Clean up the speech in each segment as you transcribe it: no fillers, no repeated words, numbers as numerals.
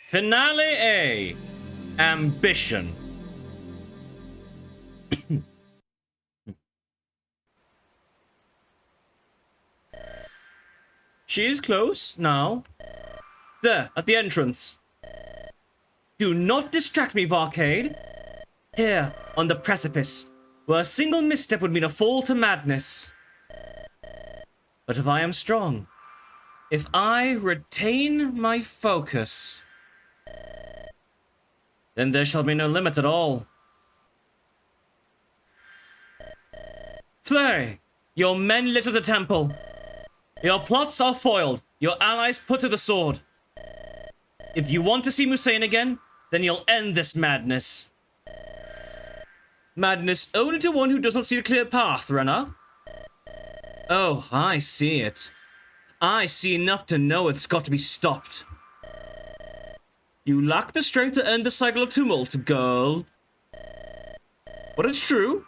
Finale A. Ambition. She is close now. There, at the entrance. Do not distract me, Varcade. Here, on the precipice, where a single misstep would mean a fall to madness. But if I am strong, if I retain my focus, then there shall be no limit at all. Flurry, your men litter the temple. Your plots are foiled, your allies put to the sword. If you want to see Musain again, then you'll end this madness. Madness only to one who does not see a clear path, Renna. Oh, I see it. I see enough to know it's got to be stopped. You lack the strength to end the cycle of tumult, girl. But it's true.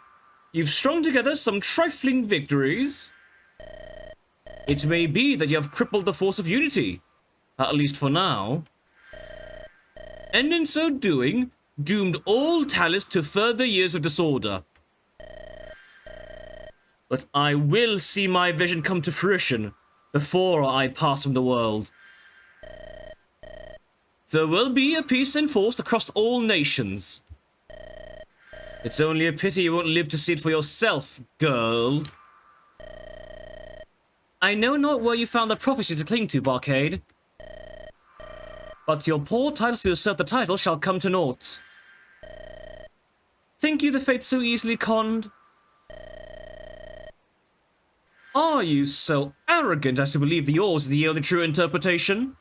You've strung together some trifling victories. It may be that you have crippled the force of unity, at least for now. And in so doing, doomed all Talis to further years of disorder. But I will see my vision come to fruition before I pass from the world. There will be a peace enforced across all nations. It's only a pity you won't live to see it for yourself, girl. I know not where you found the prophecy to cling to, Barcade. But your poor titles to usurp the title shall come to naught. Think you the fate so easily conned? Are you so arrogant as to believe that yours is the only true interpretation?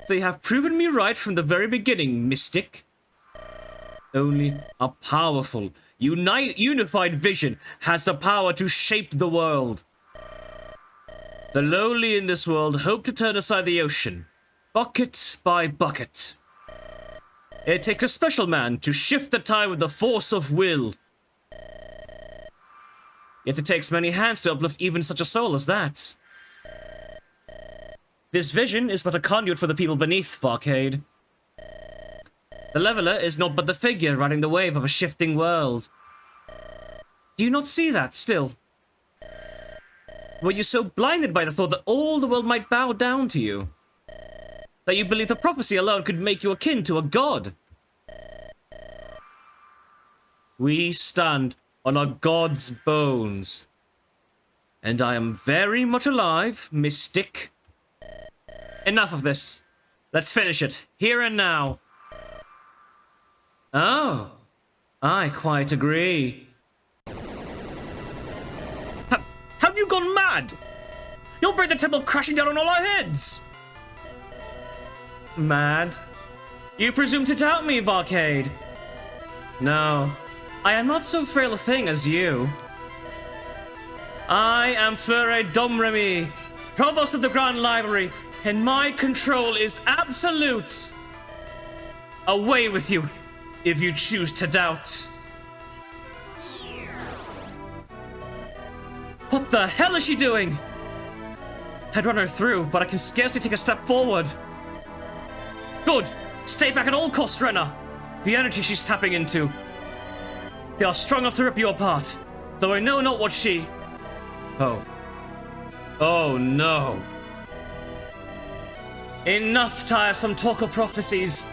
They have proven me right from the very beginning, mystic. Only a powerful, unified vision has the power to shape the world. The lowly in this world hope to turn aside the ocean, bucket by bucket. It takes a special man to shift the tide with the force of will. Yet it takes many hands to uplift even such a soul as that. This vision is but a conduit for the people beneath, Varcade. The leveler is not but the figure riding the wave of a shifting world. Do you not see that still? Were you so blinded by the thought that all the world might bow down to you, that you believed the prophecy alone could make you akin to a god? We stand on a god's bones. And I am very much alive, mystic. Enough of this. Let's finish it, here and now. Oh, I quite agree. Have you gone mad? You'll bring the temple crashing down on all our heads! Mad? You presume to doubt me, Varcade? No, I am not so frail a thing as you. I am Fleur Domremy, Provost of the Grand Library, and my control is absolute. Away with you, if you choose to doubt. What the hell is she doing? I'd run her through, but I can scarcely take a step forward. Good! Stay back at all costs, Renna! The energy she's tapping into. They are strong enough to rip you apart, though I know not what she... Oh. Oh no. Enough tiresome talk of prophecies.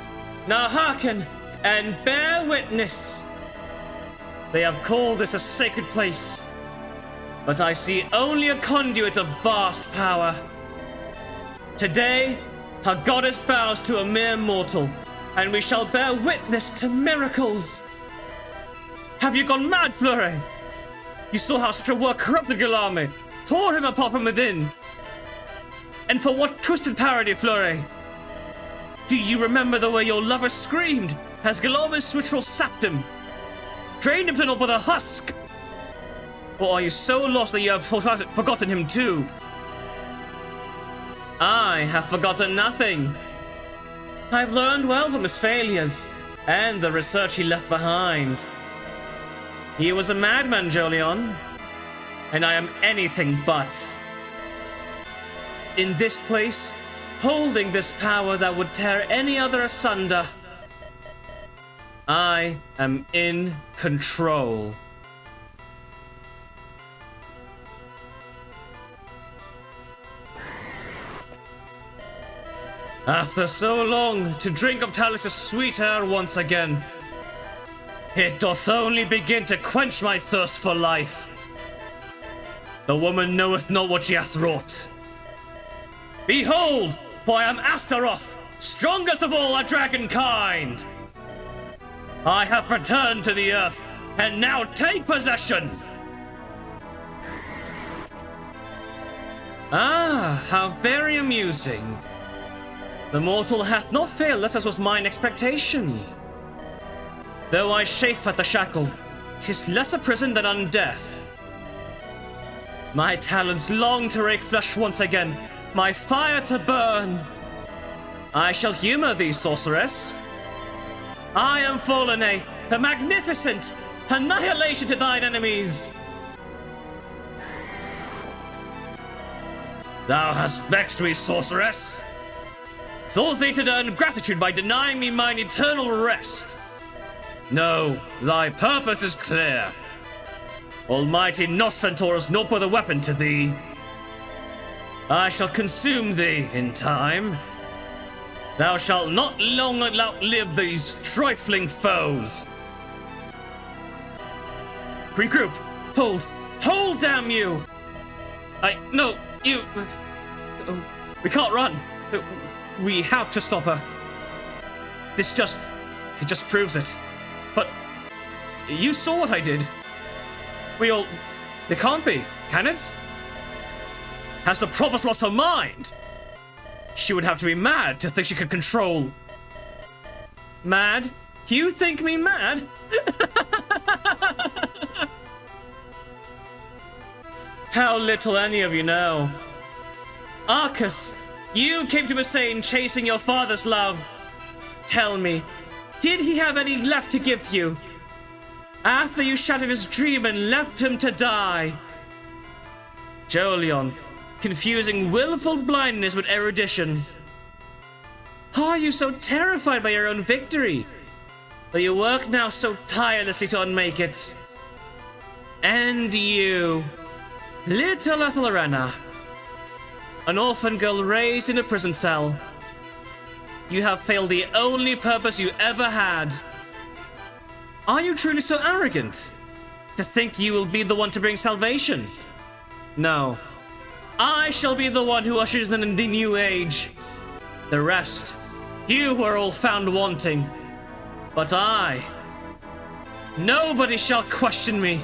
Now hearken and bear witness. They have called this a sacred place, but I see only a conduit of vast power. Today, her goddess bows to a mere mortal, and we shall bear witness to miracles. Have you gone mad, Fleury? You saw how such a work corrupted Guillaume, tore him apart from within. And for what twisted parody, Fleury? Do you remember the way your lover screamed as Guillaume's switchroll sapped him? Drained him to naught with a husk? Or are you so lost that you have forgotten him too? I have forgotten nothing. I've learned well from his failures and the research he left behind. He was a madman, Jolion, and I am anything but. In this place, holding this power that would tear any other asunder. I am in control. After so long, to drink of Talis' sweet air once again, it doth only begin to quench my thirst for life. The woman knoweth not what she hath wrought. Behold, for I am Astaroth, strongest of all our dragon kind. I have returned to the earth, and now take possession! Ah, how very amusing. The mortal hath not failed us as was mine expectation. Though I chafe at the shackle, 'tis less a prison than undeath. My talons long to rake flesh once again, my fire to burn. I shall humor thee, sorceress. I am Fallen, the magnificent, annihilation to thine enemies. Thou hast vexed me, sorceress. Thought thee to earn gratitude by denying me mine eternal rest. No, thy purpose is clear. Almighty Nosventor is naught but a weapon to thee. I shall consume thee in time. Thou shalt not long outlive these trifling foes. Regroup! Hold! Hold, damn you! No, you... We can't run. We have to stop her. It just proves it. But you saw what I did. It can't be, can it? Has the provost lost her mind? She would have to be mad to think she could control. Mad? You think me mad? How little any of you know. Arcus, you came to Messane chasing your father's love. Tell me, did he have any left to give you? After you shattered his dream and left him to die. Jolion, confusing willful blindness with erudition. Are you so terrified by your own victory that you work now so tirelessly to unmake it? And you, little Ethelrena, an orphan girl raised in a prison cell. You have failed the only purpose you ever had. Are you truly so arrogant to think you will be the one to bring salvation? No. I shall be the one who ushers in the new age. The rest, you were all found wanting. But nobody shall question me.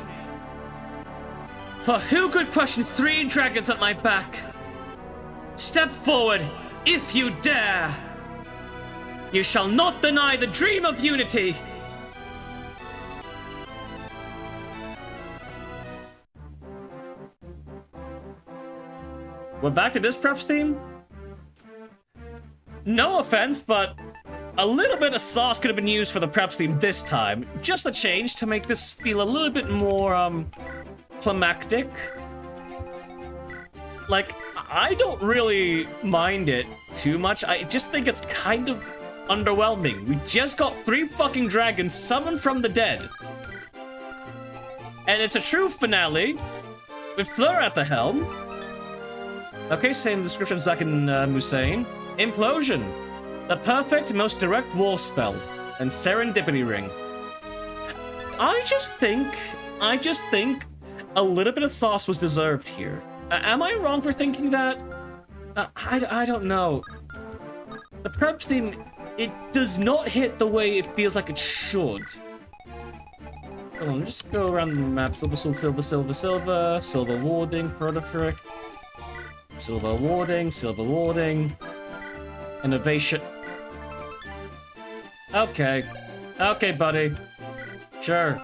For who could question 3 dragons at my back? Step forward, if you dare. You shall not deny the dream of unity. We're back to this preps theme? No offense, but a little bit of sauce could have been used for the preps theme this time. Just a change to make this feel a little bit more, climactic. Like, I don't really mind it too much. I just think it's kind of underwhelming. We just got 3 fucking dragons summoned from the dead. And it's a true finale with Fleur at the helm. Okay, same descriptions back in Musain. Implosion. The perfect, most direct war spell. And Serendipity Ring. I just think a little bit of sauce was deserved here. Am I wrong for thinking that? I don't know. The preps theme, it does not hit the way it feels like it should. Hold on, just go around the map. Silver sword, silver, silver, silver. Silver warding, further frick. Silver warding, silver warding. Innovation. Okay. Okay, buddy. Sure.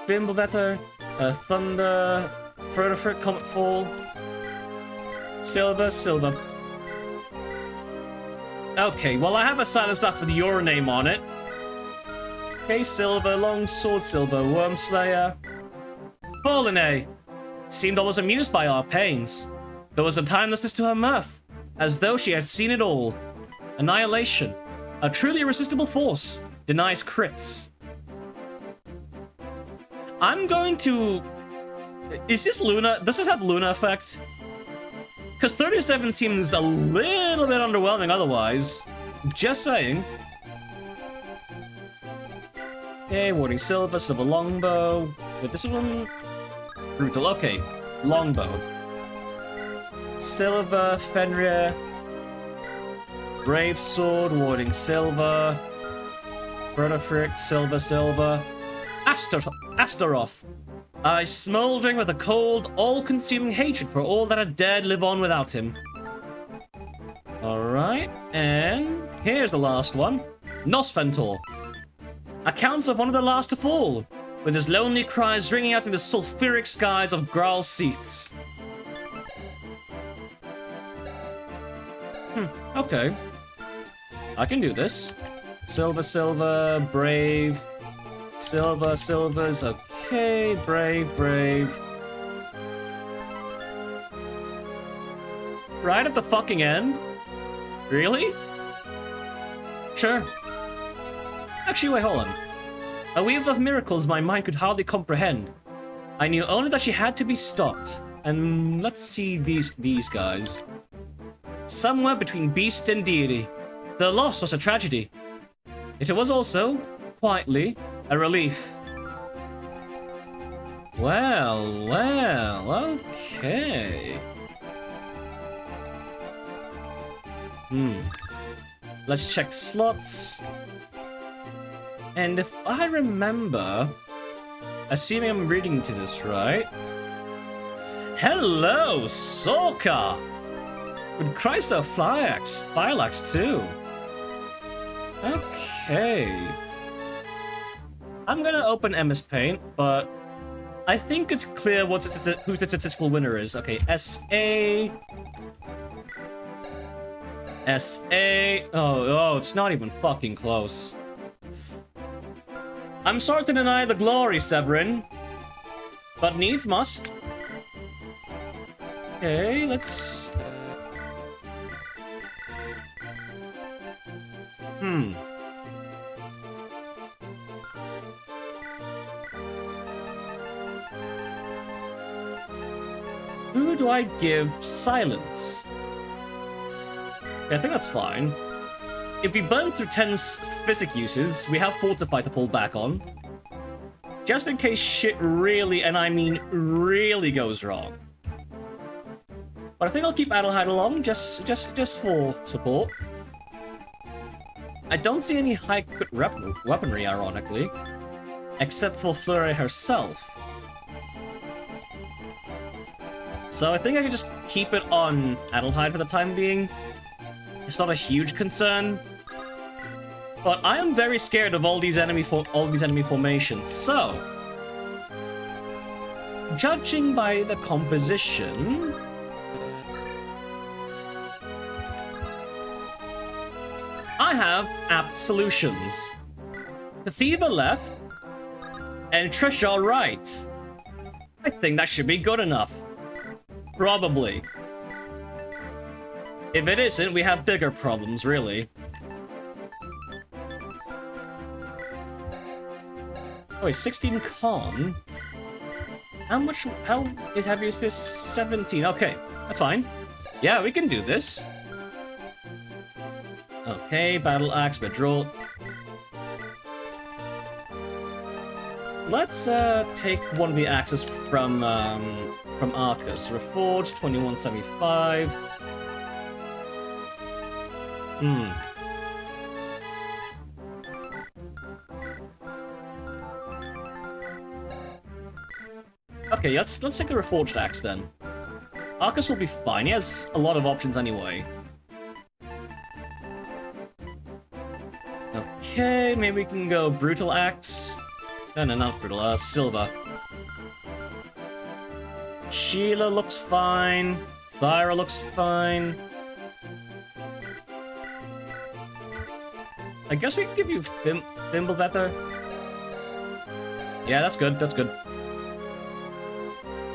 Fimblevetter, Thunder, further frick, Comet Fall. Silver, silver. Okay, well I have a silent staff with your name on it. Okay, silver, long sword, silver, Wormslayer. Fallen A. Seemed almost amused by our pains. There was a timelessness to her mirth. as though she had seen it all. Annihilation. A truly irresistible force. Denies crits. I'm going to... Is this Luna? Does this have Luna effect? Because 37 seems a little bit underwhelming otherwise. Just saying. Okay, warding silver, silver longbow. Wait, this one... Brutal, okay. Longbow. Silver, Fenrir. Brave sword, warding silver. Brotherfrick, silver, silver. Astaroth. Eyes smouldering with a cold, all-consuming hatred for all that are dead live on without him. Alright, and here's the last one. Nosfentor. Accounts of one of the last to fall, with his lonely cries ringing out in the sulphuric skies of Graal's Seaths. Okay. I can do this. Silver, silver, brave. Silver, silver's okay. Brave, brave. Right at the fucking end? Really? Sure. Actually, wait, hold on. A weave of miracles my mind could hardly comprehend. I knew only that she had to be stopped. And let's see these guys. Somewhere between beast and deity. Their loss was a tragedy. It was also, quietly, a relief. Well, well, okay. Let's check slots. And if I remember, assuming I'm reading to this right. Hello, Sorka! With Chrysler Fireaxe too. Okay. I'm gonna open MS Paint, but I think it's clear who the statistical winner is. Okay, SA. SA. Oh, it's not even fucking close. I'm sorry to deny the glory, Severin, but needs must. Okay, let's... Who do I give silence? Yeah, I think that's fine. If we burn through 10 physic uses, we have Fortify to fall back on. Just in case shit really, and I mean really, goes wrong. But I think I'll keep Adelheid along, just for support. I don't see any high crit weaponry, ironically. Except for Fleury herself. So I think I can just keep it on Adelheid for the time being. It's not a huge concern. But I am very scared of all these enemy formations, so... Judging by the composition... I have absolutions. The Thiever left, and Trisha right. I think that should be good enough. Probably. If it isn't, we have bigger problems, really. Oh, wait, 16 con? How heavy is this? 17. Okay, that's fine. Yeah, we can do this. Okay, battle axe, withdraw. Let's take one of the axes from Arcus. Reforged, 2175. Okay, let's take the Reforged axe then. Arcus will be fine. He has a lot of options anyway. Okay, maybe we can go Brutal Axe. No, not Brutal, Silver. Sheila looks fine. Thyra looks fine. I guess we can give you Thimblevetter. Yeah, that's good, that's good.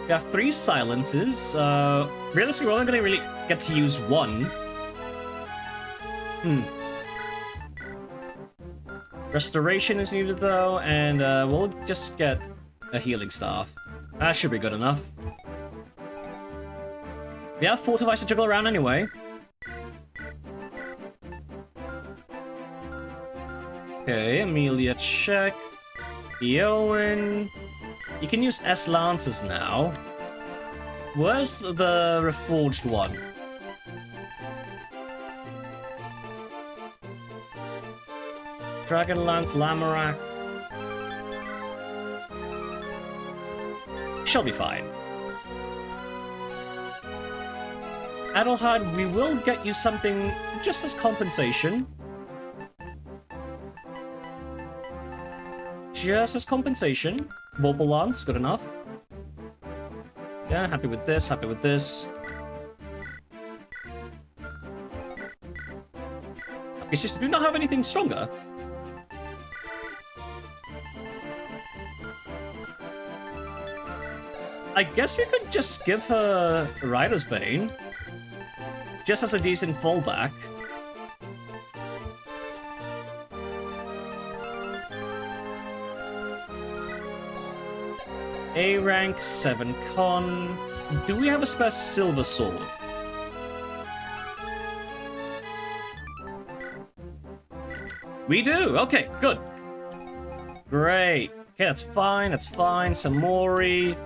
We have 3 silences. Realistically, we're only gonna really get to use 1. Restoration is needed though, and we'll just get a healing staff. That should be good enough. We have Fortify to juggle around anyway. Okay, Amelia check. Eowyn. You can use S Lancers now. Where's the reforged one? Dragonlance, Lamorak. She'll be fine. Adelheid, we will get you something just as compensation. Just as compensation. Vorpal Lance, good enough. Yeah, happy with this, happy with this. Okay, so do not have anything stronger. I guess we could just give her Rider's Bane. Just as a decent fallback. A rank, 7 con. Do we have a spare silver sword? We do! Okay, good. Great. Okay, that's fine, that's fine. Samori.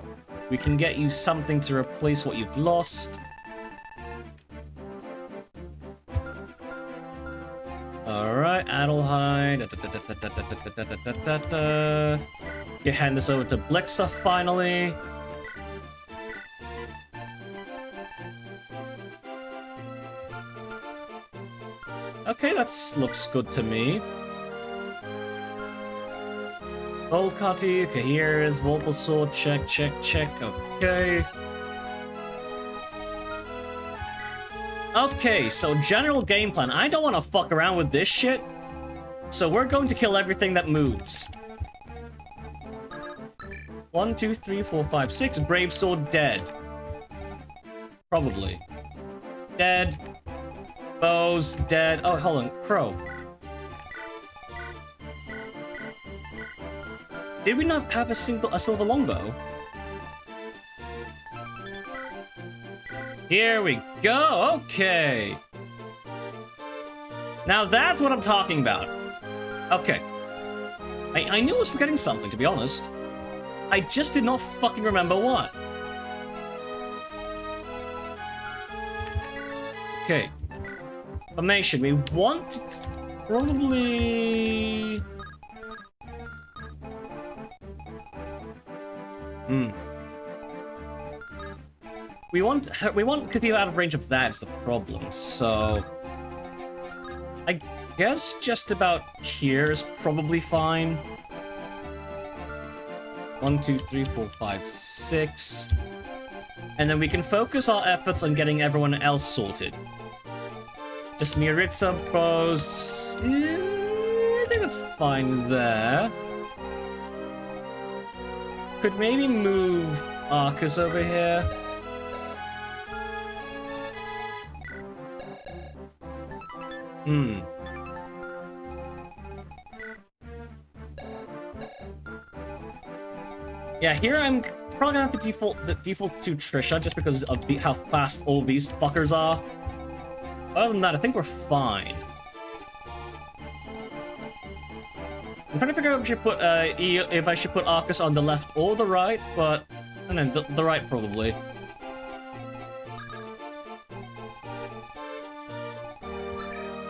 We can get you something to replace what you've lost. Alright, Adelheid. You hand this over to Blixa finally. Okay, that looks good to me. Volcati, okay, here's Vorpal Sword, check, check, check, okay. Okay, so general game plan. I don't want to fuck around with this shit. So we're going to kill everything that moves. 1, 2, 3, 4, 5, 6. Brave Sword dead. Probably. Dead. Bows dead. Oh, hold on. Crow. Did we not have a silver longbow? Here we go. Okay. Now that's what I'm talking about. Okay. I knew I was forgetting something, to be honest. I just did not fucking remember what. Okay. Formation. We want to probably... We want Cathedral out of range of that is the problem, so... I guess just about here is probably fine. 1, 2, 3, 4, 5, 6. And then we can focus our efforts on getting everyone else sorted. Just Miritza, Bros... I think that's fine there. Could maybe move Arcus over here. Yeah, here I'm probably gonna have to default to Trisha just because of how fast all these fuckers are. Other than that, I think we're fine. I'm trying to figure out if I should put Arcus on the left or the right, but I don't know, the right probably.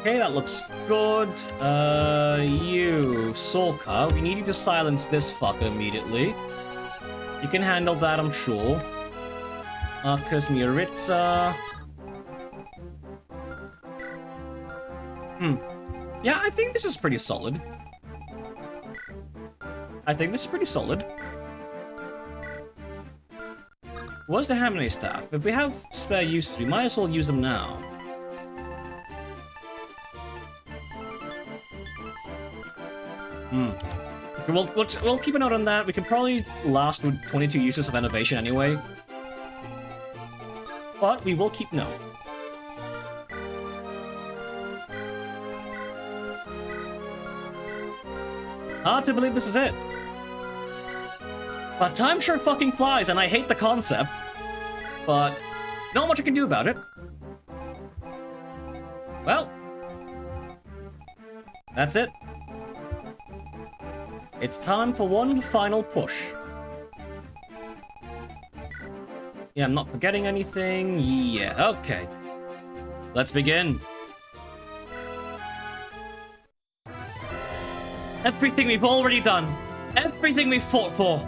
Okay, that looks good. You, Sorka, we need you to silence this fucker immediately. You can handle that, I'm sure. Arcus, Miritza. Yeah, I think this is pretty solid. Where's the Harmony Staff? If we have spare uses, we might as well use them now. Okay, we'll keep a note on that. We can probably last with 22 uses of innovation anyway. But we will keep note. Hard to believe this is it. But time sure fucking flies, and I hate the concept. But not much I can do about it. Well, that's it. It's time for one final push. Yeah, I'm not forgetting anything. Yeah, okay. Let's begin. Everything we've already done, everything we've fought for,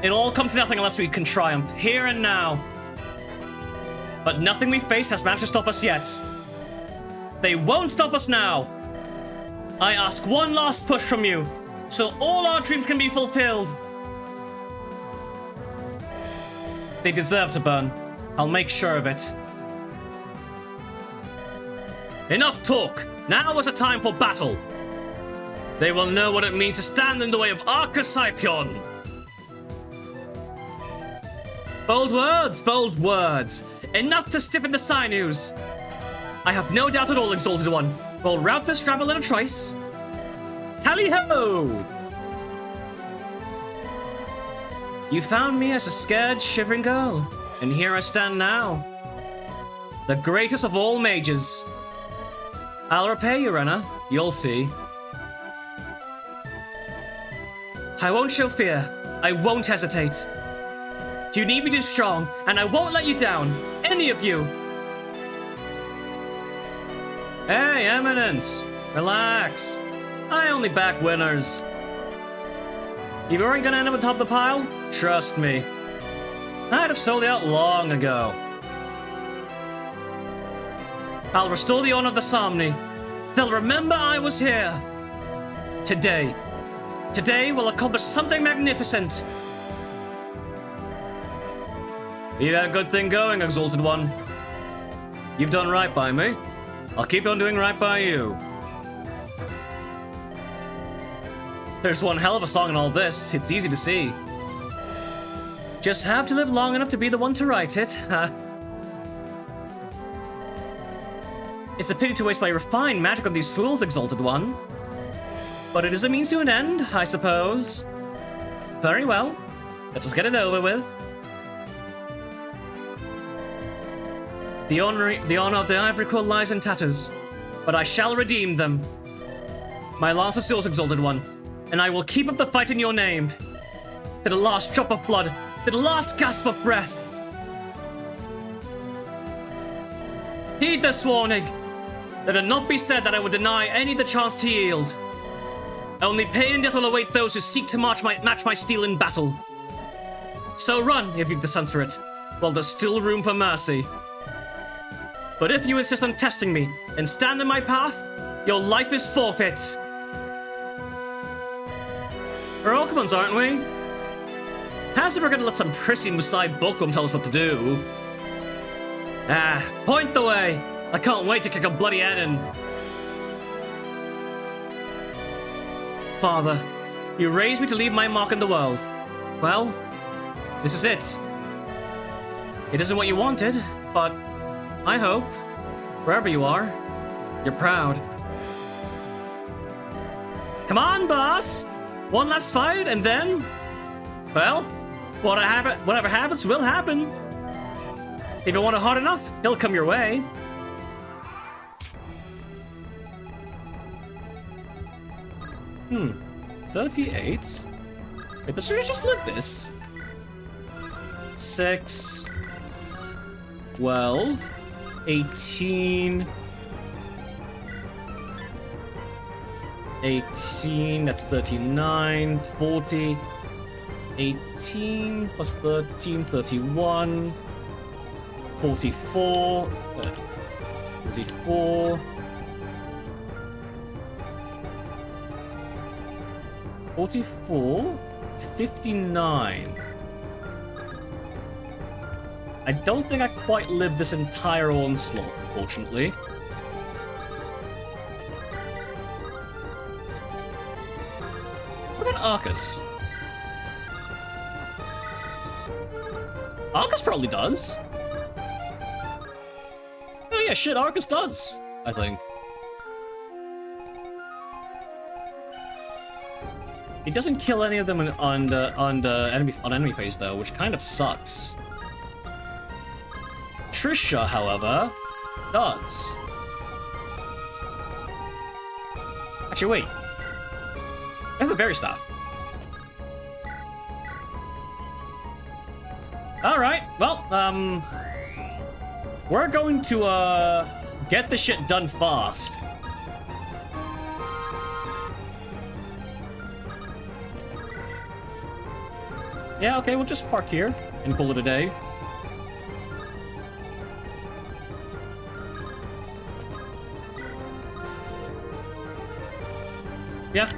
it all comes to nothing unless we can triumph, here and now. But nothing we face has managed to stop us yet. They won't stop us now. I ask one last push from you, so all our dreams can be fulfilled. They deserve to burn. I'll make sure of it. Enough talk! Now is a time for battle! They will know what it means to stand in the way of Archesypion! Bold words, bold words! Enough to stiffen the sinews! I have no doubt at all, Exalted One. We'll rout this rabble in a trice. Tally-ho! You found me as a scared, shivering girl, and here I stand now. The greatest of all mages. I'll repay you, Renna. You'll see. I won't show fear. I won't hesitate. You need me to be strong, and I won't let you down. Any of you. Hey, Eminence. Relax. I only back winners. If you weren't gonna end up on top of the pile, trust me. I'd have sold you out long ago. I'll restore the honor of the Somni. They'll remember I was here. Today. Today we'll accomplish something magnificent. You had a good thing going, Exalted One. You've done right by me. I'll keep on doing right by you. There's one hell of a song in all this. It's easy to see. Just have to live long enough to be the one to write it, huh? It's a pity to waste my refined magic on these fools, Exalted One. But it is a means to an end, I suppose. Very well. Let's just get it over with. The honor of the Ivory Quill lies in tatters, but I shall redeem them. My lance is yours, Exalted One, and I will keep up the fight in your name. To the last drop of blood, to the last gasp of breath. Heed this warning. Let it not be said that I would deny any the chance to yield. Only pain and death will await those who seek to match my steel in battle. So run, if you've the sense for it, while there's still room for mercy. But if you insist on testing me and stand in my path, your life is forfeit. We're Alchemons, aren't we? How's if we're gonna let some prissy Musai Bokum tell us what to do? Ah, point the way! I can't wait to kick a bloody head in. Father, you raised me to leave my mark in the world. Well, this is it. It isn't what you wanted, but I hope, wherever you are, you're proud. Come on, boss! One last fight, and then... well, whatever happens will happen. If you want it hard enough, he'll come your way. 38? Wait, should I just live this? 6... 12... 18... 18, that's 39, 40... 18 plus 13, 31... 44... 44... 44... 59... I don't think I quite lived this entire onslaught, unfortunately. What about Arcus? Arcus probably does. Oh yeah, shit, Arcus does, I think. It doesn't kill any of them on the enemy phase though, which kind of sucks. Trisha, however, does. Actually, wait. I have a berry staff. Alright, well, we're going to, get the shit done fast. Yeah, okay, we'll just park here and call it a day. Yeah.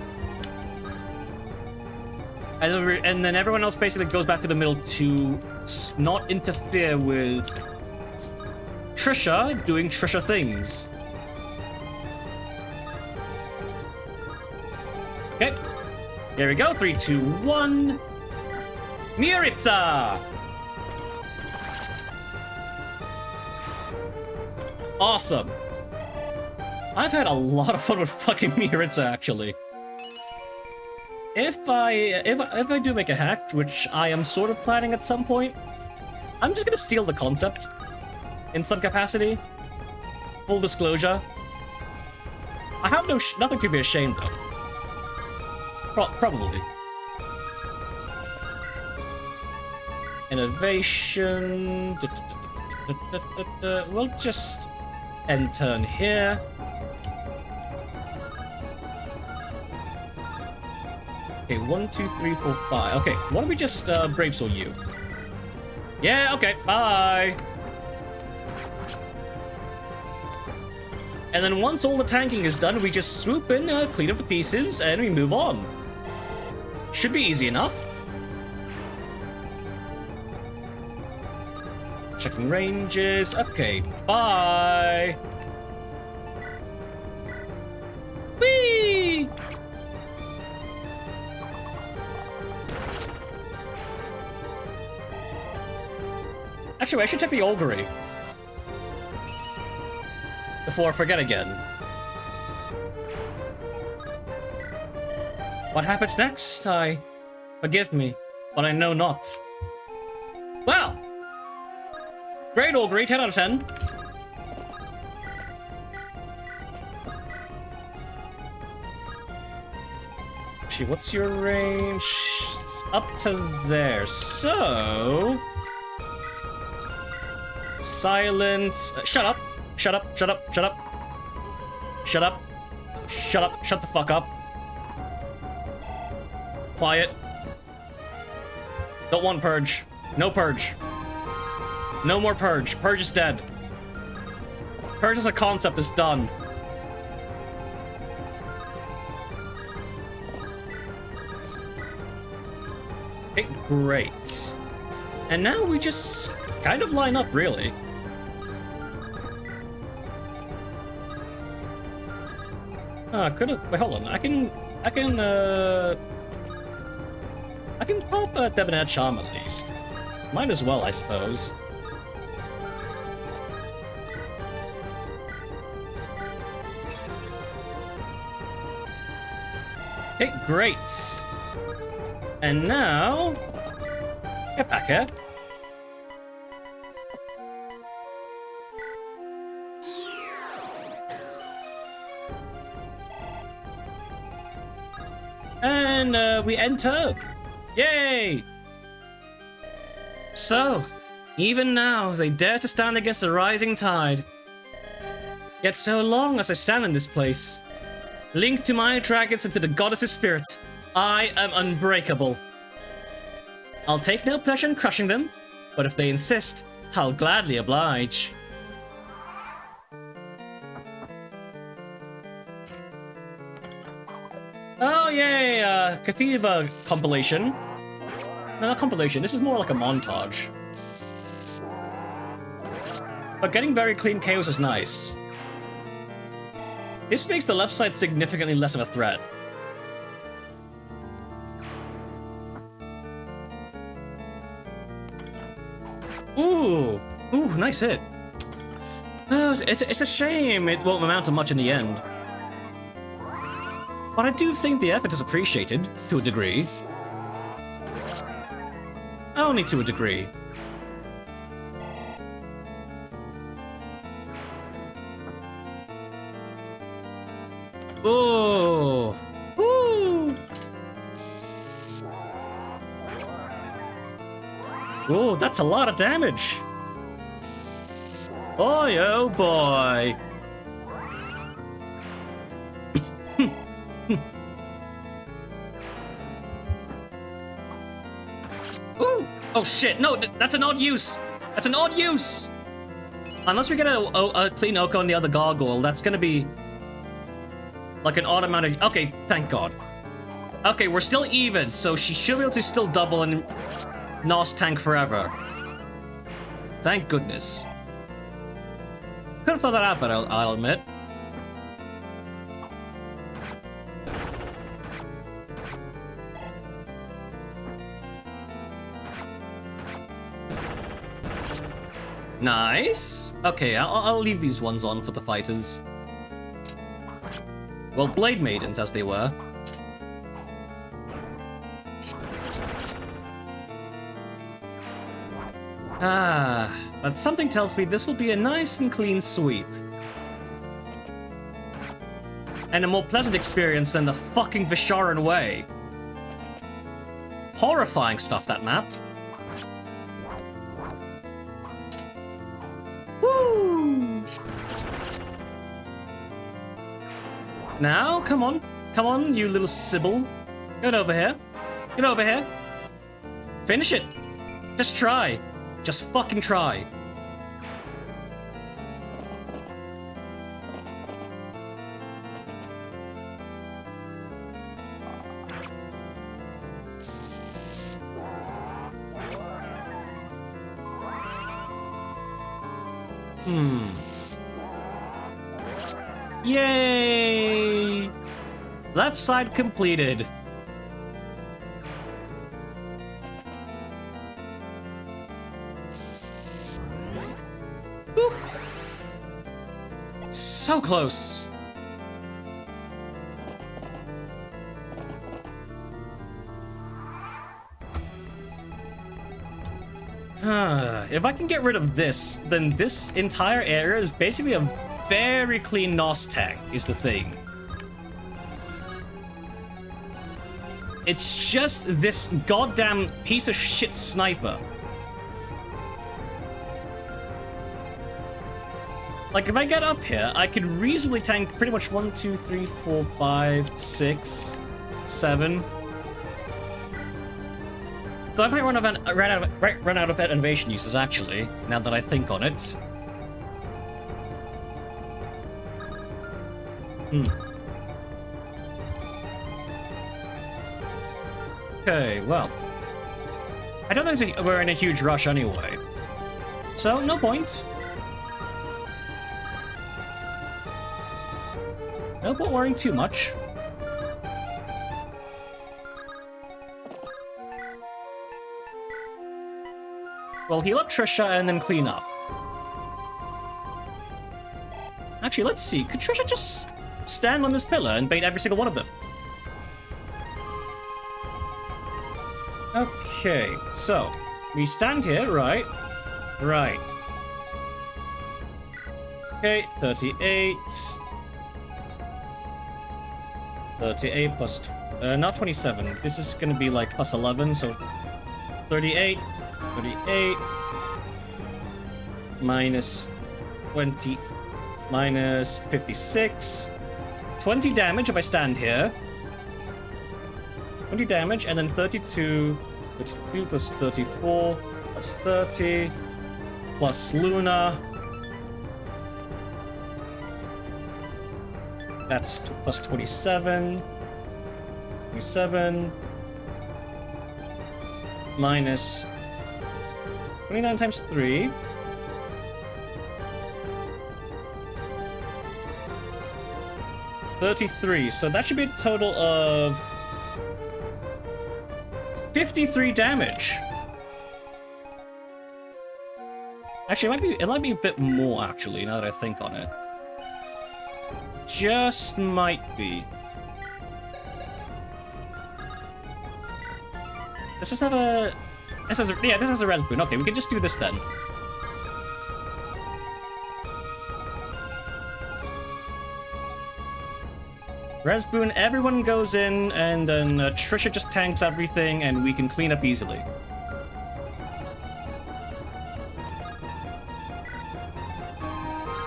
And then everyone else basically goes back to the middle to not interfere with Trisha doing Trisha things. Okay. Here we go. 3, 2, 1. Miritza! Awesome. I've had a lot of fun with fucking Miritza, actually. If I do make a hack, which I am sort of planning at some point, I'm just gonna steal the concept in some capacity. Full disclosure. I have nothing to be ashamed of. Probably. Innovation. We'll just end turn here. Okay, 1, 2, 3, 4, 5. Okay, why don't we just Brave Soul you? Yeah, okay, bye! And then once all the tanking is done, we just swoop in, clean up the pieces, and we move on. Should be easy enough. Checking ranges. Okay, bye! Whee! Actually, I should check the augury before I forget again. What happens next? Forgive me, but I know not. Well, great augury, 10 out of 10. Actually, what's your range? Up to there. So silence. Shut up. Shut up. Shut up. Shut up. Shut up. Shut up. Shut the fuck up. Quiet. Don't want purge. No purge. No more purge. Purge is dead. Purge is a concept that's done. Okay, great. And now we just kind of line up, really. Wait, hold on. I can pop a Debonair Charm at least. Might as well, I suppose. Okay, great. And now, get back here. And we enter. Yay! So, even now, they dare to stand against the rising tide. Yet so long as I stand in this place, linked to my dragons and to the goddess's spirit, I am unbreakable. I'll take no pleasure in crushing them, but if they insist, I'll gladly oblige. Oh yay, Cathiva compilation. No, not compilation, this is more like a montage. But getting very clean chaos is nice. This makes the left side significantly less of a threat. Ooh, nice hit. Oh, it's a shame it won't amount to much in the end. But I do think the effort is appreciated, to a degree. Only to a degree. Oh! Woo! Oh, that's a lot of damage! Boy, oh boy! Ooh! Oh shit, no, that's an odd use! That's an odd use! Unless we get a clean Oko on the other gargoyle, that's gonna be like an automatic. Okay, thank god. Okay, we're still even, so she should be able to still double and NOS tank forever. Thank goodness. Could have thought that out, but I'll admit. Nice. Okay, I'll leave these ones on for the fighters. Well, Blade Maidens, as they were. But something tells me this will be a nice and clean sweep. And a more pleasant experience than the fucking Visharan way. Horrifying stuff, that map. Woo! Now, come on. Come on, you little Sybil. Get over here. Get over here. Finish it. Just try. Just fucking try. Yay! Left side completed. Boop. So close. If I can get rid of this, then this entire area is basically a very clean NOS tank, is the thing. It's just this goddamn piece of shit sniper. Like, if I get up here, I could reasonably tank pretty much 1, 2, 3, 4, 5, 6, 7. So I might run out of innovation uses, actually, now that I think on it. Okay, well. I don't think we're in a huge rush anyway. So, no point. No point worrying too much. We'll heal up Trisha and then clean up. Actually, let's see. Could Trisha just stand on this pillar and bait every single one of them? Okay, so we stand here, right? Right. Okay, 38. 38 plus, not 27. This is gonna be like plus 11, so 38. 38 minus 20 minus 56. 20 damage if I stand here. 20 damage, and then 32 plus 34 plus 30 plus Luna. That's plus 27. 27 minus 29 times 3. 33. So that should be a total of 53 damage. Actually, it might be a bit more, actually, now that I think on it. Just might be. Let's just have a... This has a res boon. Okay, we can just do this then. Res boon, everyone goes in, and then Trisha just tanks everything, and we can clean up easily.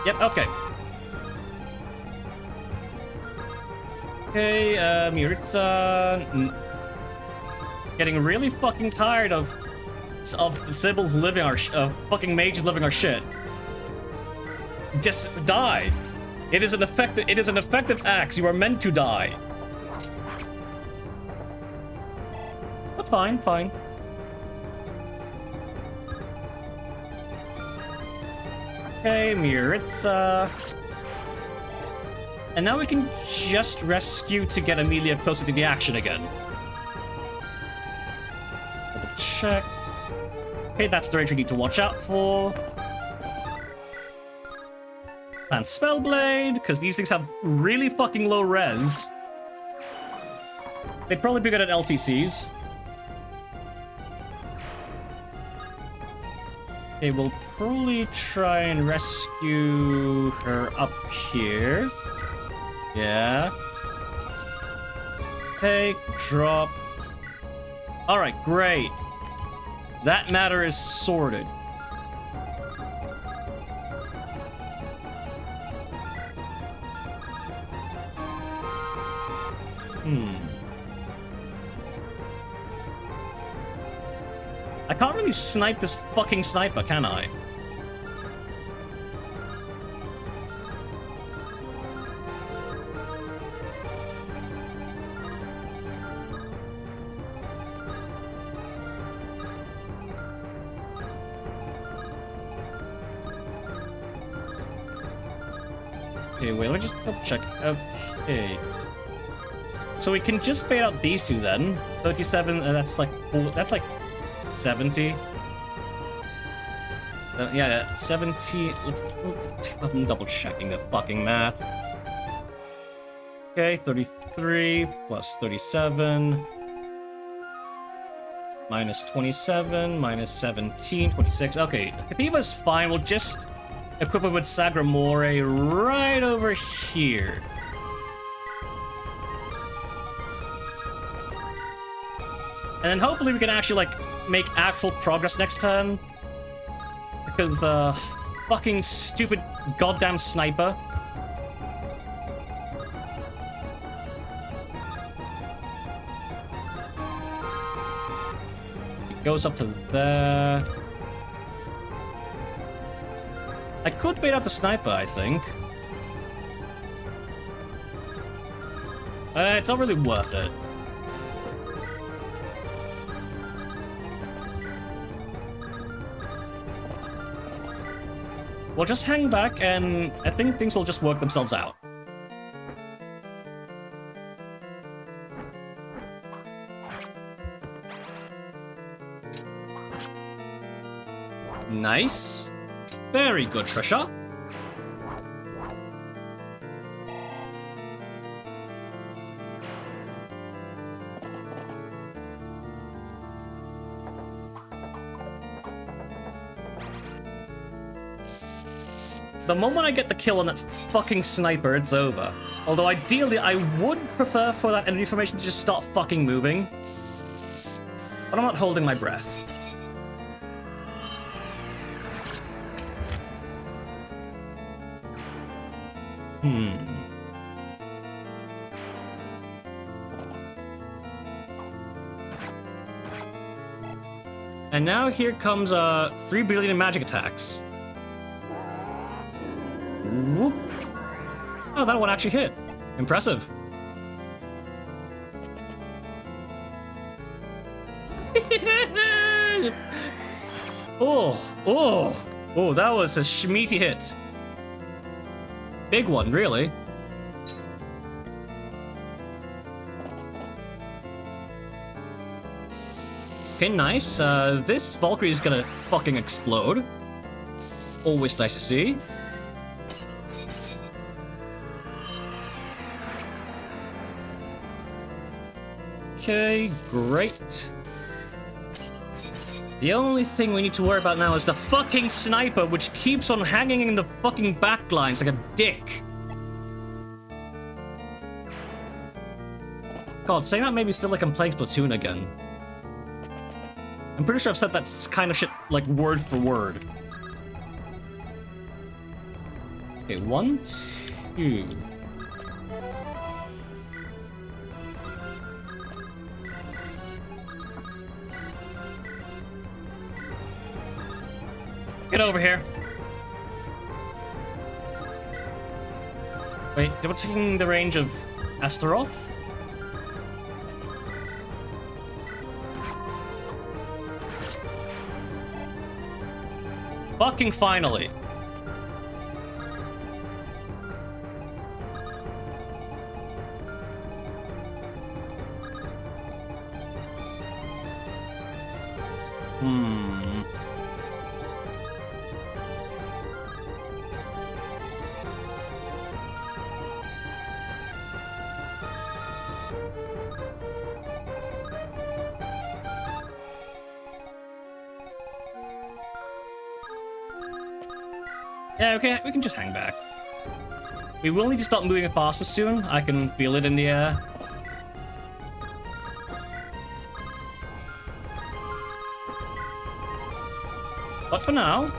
Yep, okay. Okay, Miritza... Getting really fucking tired of Sybil's living our of fucking mages living our shit. Just die. It is an effective axe. You are meant to die. But fine, fine. Okay, Miritza. And now we can just rescue to get Amelia closer to the action again. Double check. Okay, that's the range we need to watch out for. And Spellblade, because these things have really fucking low res. They'd probably be good at LTCs. Okay, we'll probably try and rescue her up here. Yeah. Take, drop. Alright, great. That matter is sorted. I can't really snipe this fucking sniper, can I? Okay, wait, let me just double check. Okay. So we can just bait out these two then. 37, that's like 70. Yeah, 70. I'm double checking the fucking math. Okay, 33 plus 37. Minus 27, minus 17, 26. Okay, Kathiva's fine. We'll just equip it with Sagramore right over here. And then hopefully we can actually, like, make actual progress next turn. Because, fucking stupid goddamn sniper. It goes up to there. I could bait out the sniper, I think. It's not really worth it. We'll just hang back, and I think things will just work themselves out. Nice. Very good, Trisha. The moment I get the kill on that fucking sniper, it's over. Although ideally, I would prefer for that enemy formation to just start fucking moving. But I'm not holding my breath. And now here comes 3 billion in magic attacks. Whoop. Oh, that one actually hit. Impressive. Oh, that was a schmeaty hit. Big one, really. Okay, nice. This Valkyrie is gonna fucking explode. Always nice to see. Okay, great. The only thing we need to worry about now is the fucking sniper, which keeps on hanging in the fucking backlines like a dick. God, saying that made me feel like I'm playing Splatoon again. I'm pretty sure I've said that kind of shit, like, word for word. Okay, 1, 2... Get over here. Wait, we're taking the range of Astaroth? Fucking finally. Yeah, okay, we can just hang back. We will need to start moving faster soon. I can feel it in the air. But for now,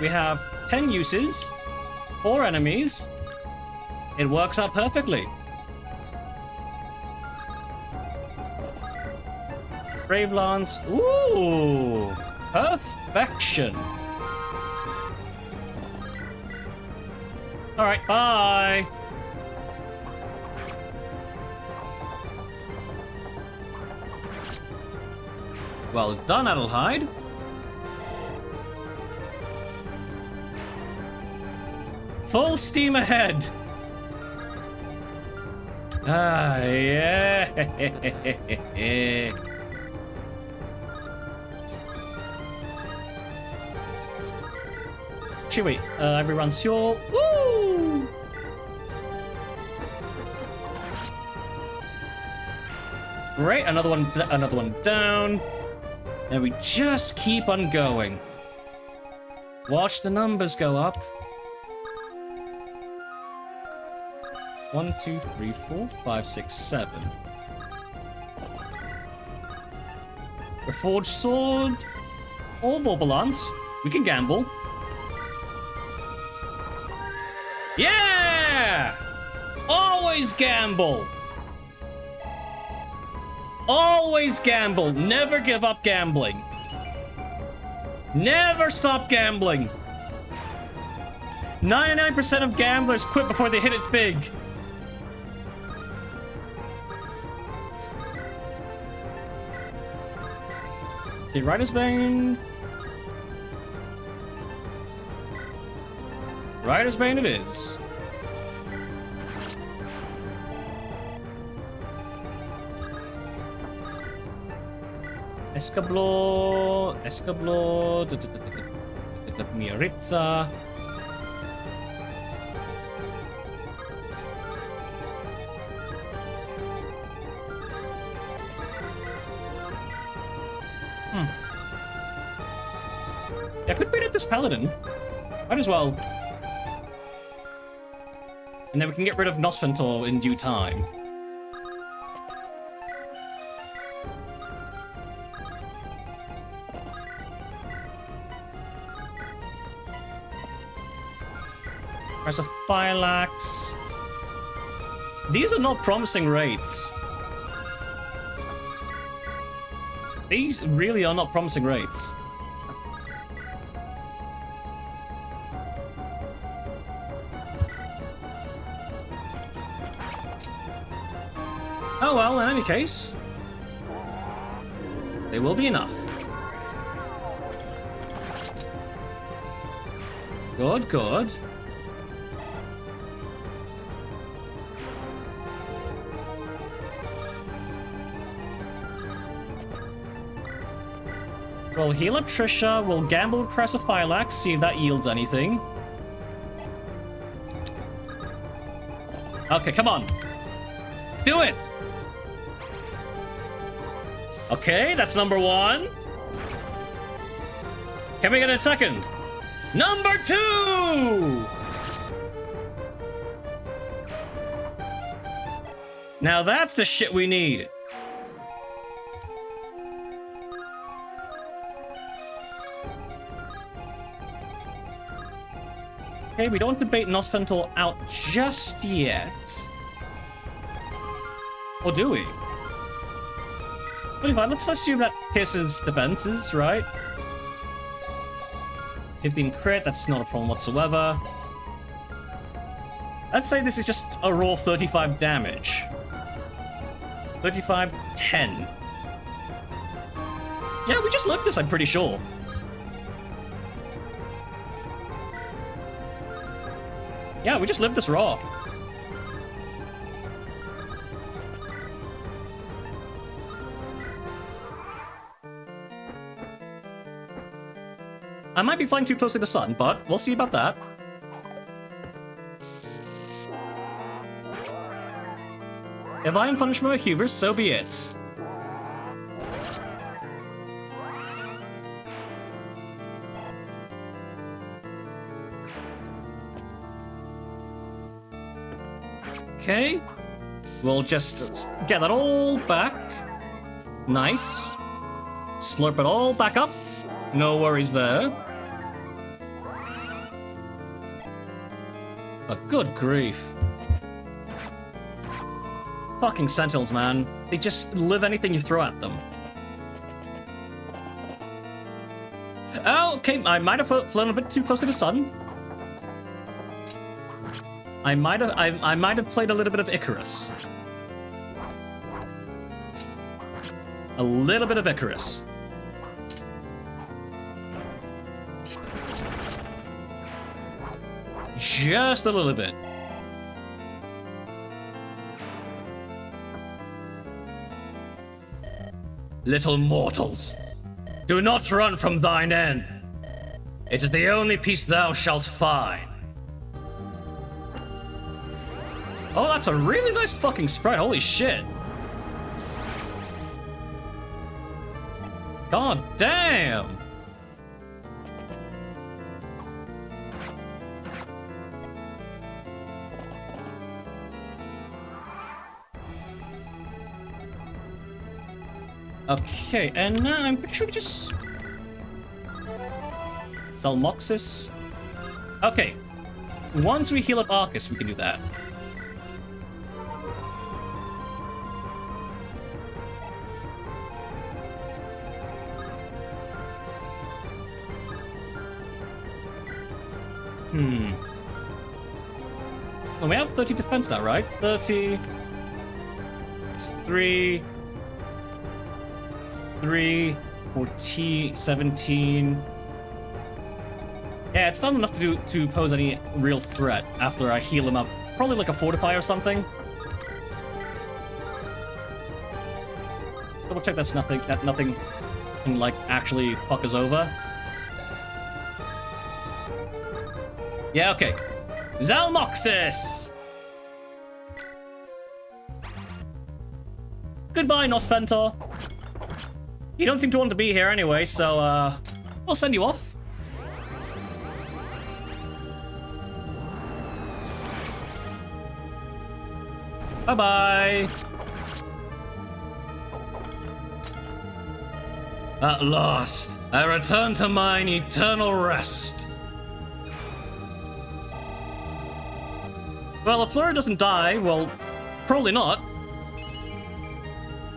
we have 10 uses, 4 enemies. It works out perfectly. Brave Lance. Ooh! Perfection. Alright, bye! Well done, Adelheid. Full steam ahead! Ah, yeah! Actually, wait, everyone's fuel. Woo! Great, another one down. And we just keep on going. Watch the numbers go up. 1, 2, 3, 4, 5, 6, 7. Reforged sword. Or Vorpal Lance. We can gamble. Yeah! Always gamble! Always gamble. Never give up gambling. Never stop gambling. 99% of gamblers quit before they hit it big. Okay, Rider's Bane. Rider's Bane it is. Escablo, Miaritza. Yeah, I could beat up this paladin. Might as well. And then we can get rid of Nosventor in due time. There's a Phylax. These are not promising rates. These really are not promising rates. Oh well, in any case, they will be enough. Good, good. We'll heal up Trisha, we'll gamble with Cresophylax, see if that yields anything. Okay, come on. Do it! Okay, that's number 1. Can we get a second? Number 2! Now that's the shit we need. Okay, we don't want to bait Nosfentor out just yet. Or do we? 25, let's assume that pierces defenses, right? 15 crit, that's not a problem whatsoever. Let's say this is just a raw 35 damage. 35, 10. Yeah, we just lived this, I'm pretty sure. Yeah, we just lived this raw. I might be flying too close to the sun, but we'll see about that. If I am punished by my hubris, so be it. Okay. We'll just get that all back. Nice. Slurp it all back up. No worries there. But good grief. Fucking Sentinels, man. They just live anything you throw at them. Oh, okay, I might have flown a bit too close to the sun. I might have played a little bit of Icarus. A little bit of Icarus. Just a little bit. Little mortals, do not run from thine end. It is the only peace thou shalt find. Oh, that's a really nice fucking sprite, holy shit. God damn. Okay, and now I'm pretty sure we just... Zalmoxis. Okay. Once we heal up Arcus, we can do that. Well, we have 30 defense now, right? 30... It's 3... 3, 14, 17. Yeah, it's not enough to pose any real threat after I heal him up. Probably like a fortify or something. Just double check that nothing can like actually fuck us over. Yeah, okay. Zalmoxis! Goodbye, Nosfentor. You don't seem to want to be here anyway, so, we'll send you off. Bye-bye. At last, I return to mine eternal rest. Well, if Fleur doesn't die, well, probably not.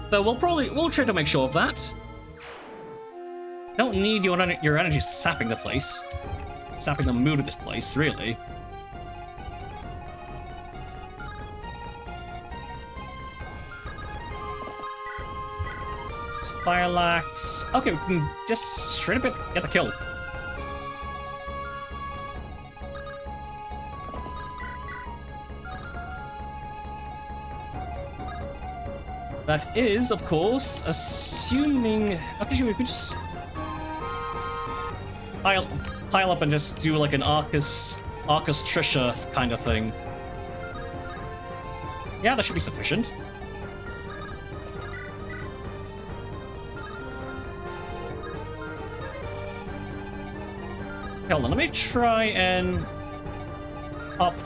Though we'll try to make sure of that. Don't need your energy sapping the place. Sapping the mood of this place, really. Firelax. Okay, we can just straight up get the kill. That is, of course, assuming... Actually, we could just... Pile up and just do like an Arcus Trisha kind of thing. Yeah, that should be sufficient. Hold on, let me try and up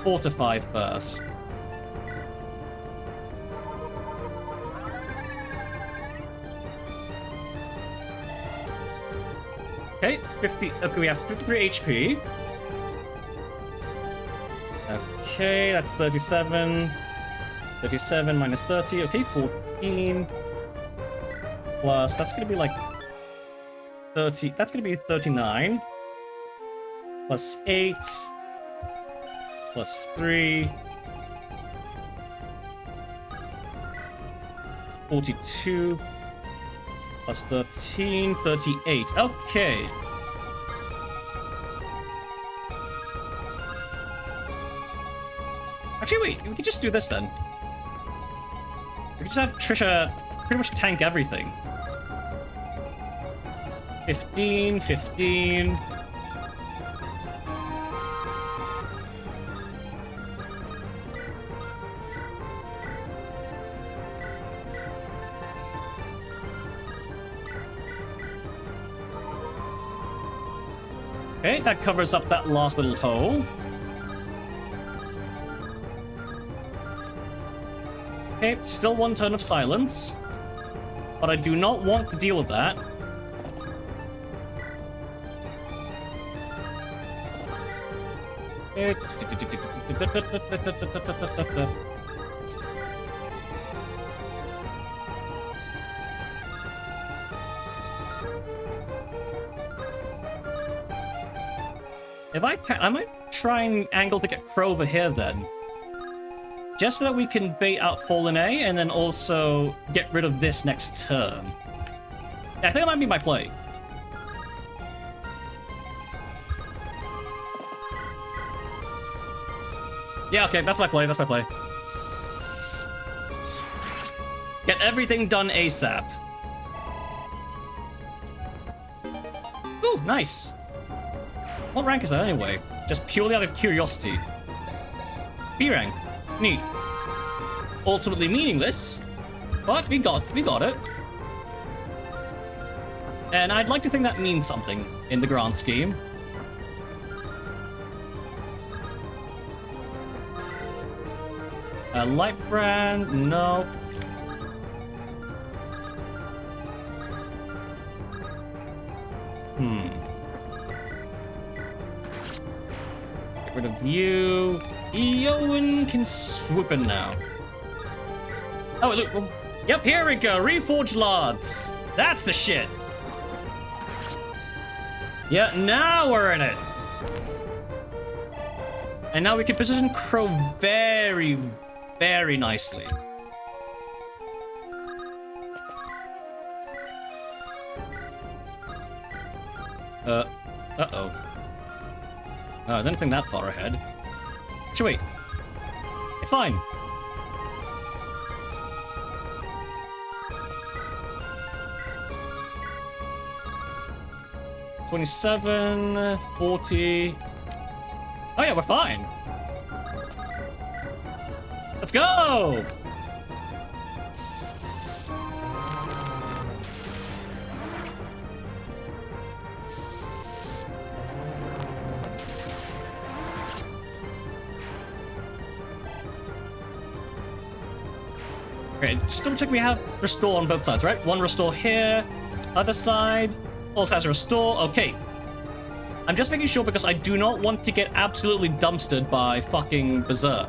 fortify first. Okay, 50. Okay, we have 53 HP. Okay, that's 37. 37 minus 30. Okay, 14. Plus, that's gonna be like 30. That's gonna be 39. Plus 8. Plus 3. 42. Plus 13. 38. Okay. Actually, wait. We could just do this then. We could just have Trisha pretty much tank everything. 15, 15. Okay, that covers up that last little hole. Okay, still one turn of silence. But I do not want to deal with that. If I can, I might try and angle to get Crow over here then. Just so that we can bait out Fallen A and then also get rid of this next turn. Yeah, I think that might be my play. Yeah, okay, that's my play, that's my play. Get everything done ASAP. Ooh, nice. What rank is that anyway? Just purely out of curiosity. B rank. Neat. Ultimately meaningless, but we got it. And I'd like to think that means something in the grand scheme. A light brand, no. Get rid of you. Eowyn can swoop in now. Oh, look. Well, yep, here we go. Reforged Lords. That's the shit. Yeah, now we're in it. And now we can position Crow very, very nicely. Uh-oh. I didn't think that far ahead. Actually, wait. It's fine. $27, 40. Oh yeah, we're fine. Let's go! Okay, just double check we have restore on both sides, right? One restore here, other side, also has a restore. Okay. I'm just making sure because I do not want to get absolutely dumpstered by fucking Berserk.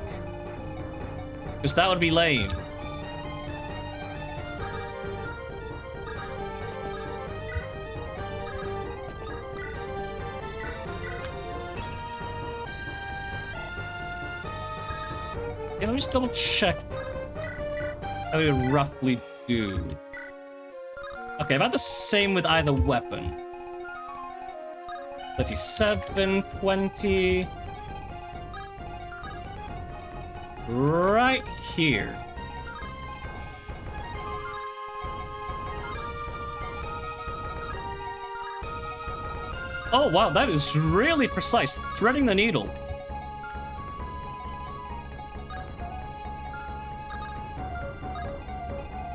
Because that would be lame. Yeah, let me just double check how we roughly do. Okay, about the same with either weapon. 37, 20. Right here. Oh wow, that is really precise. Threading the needle.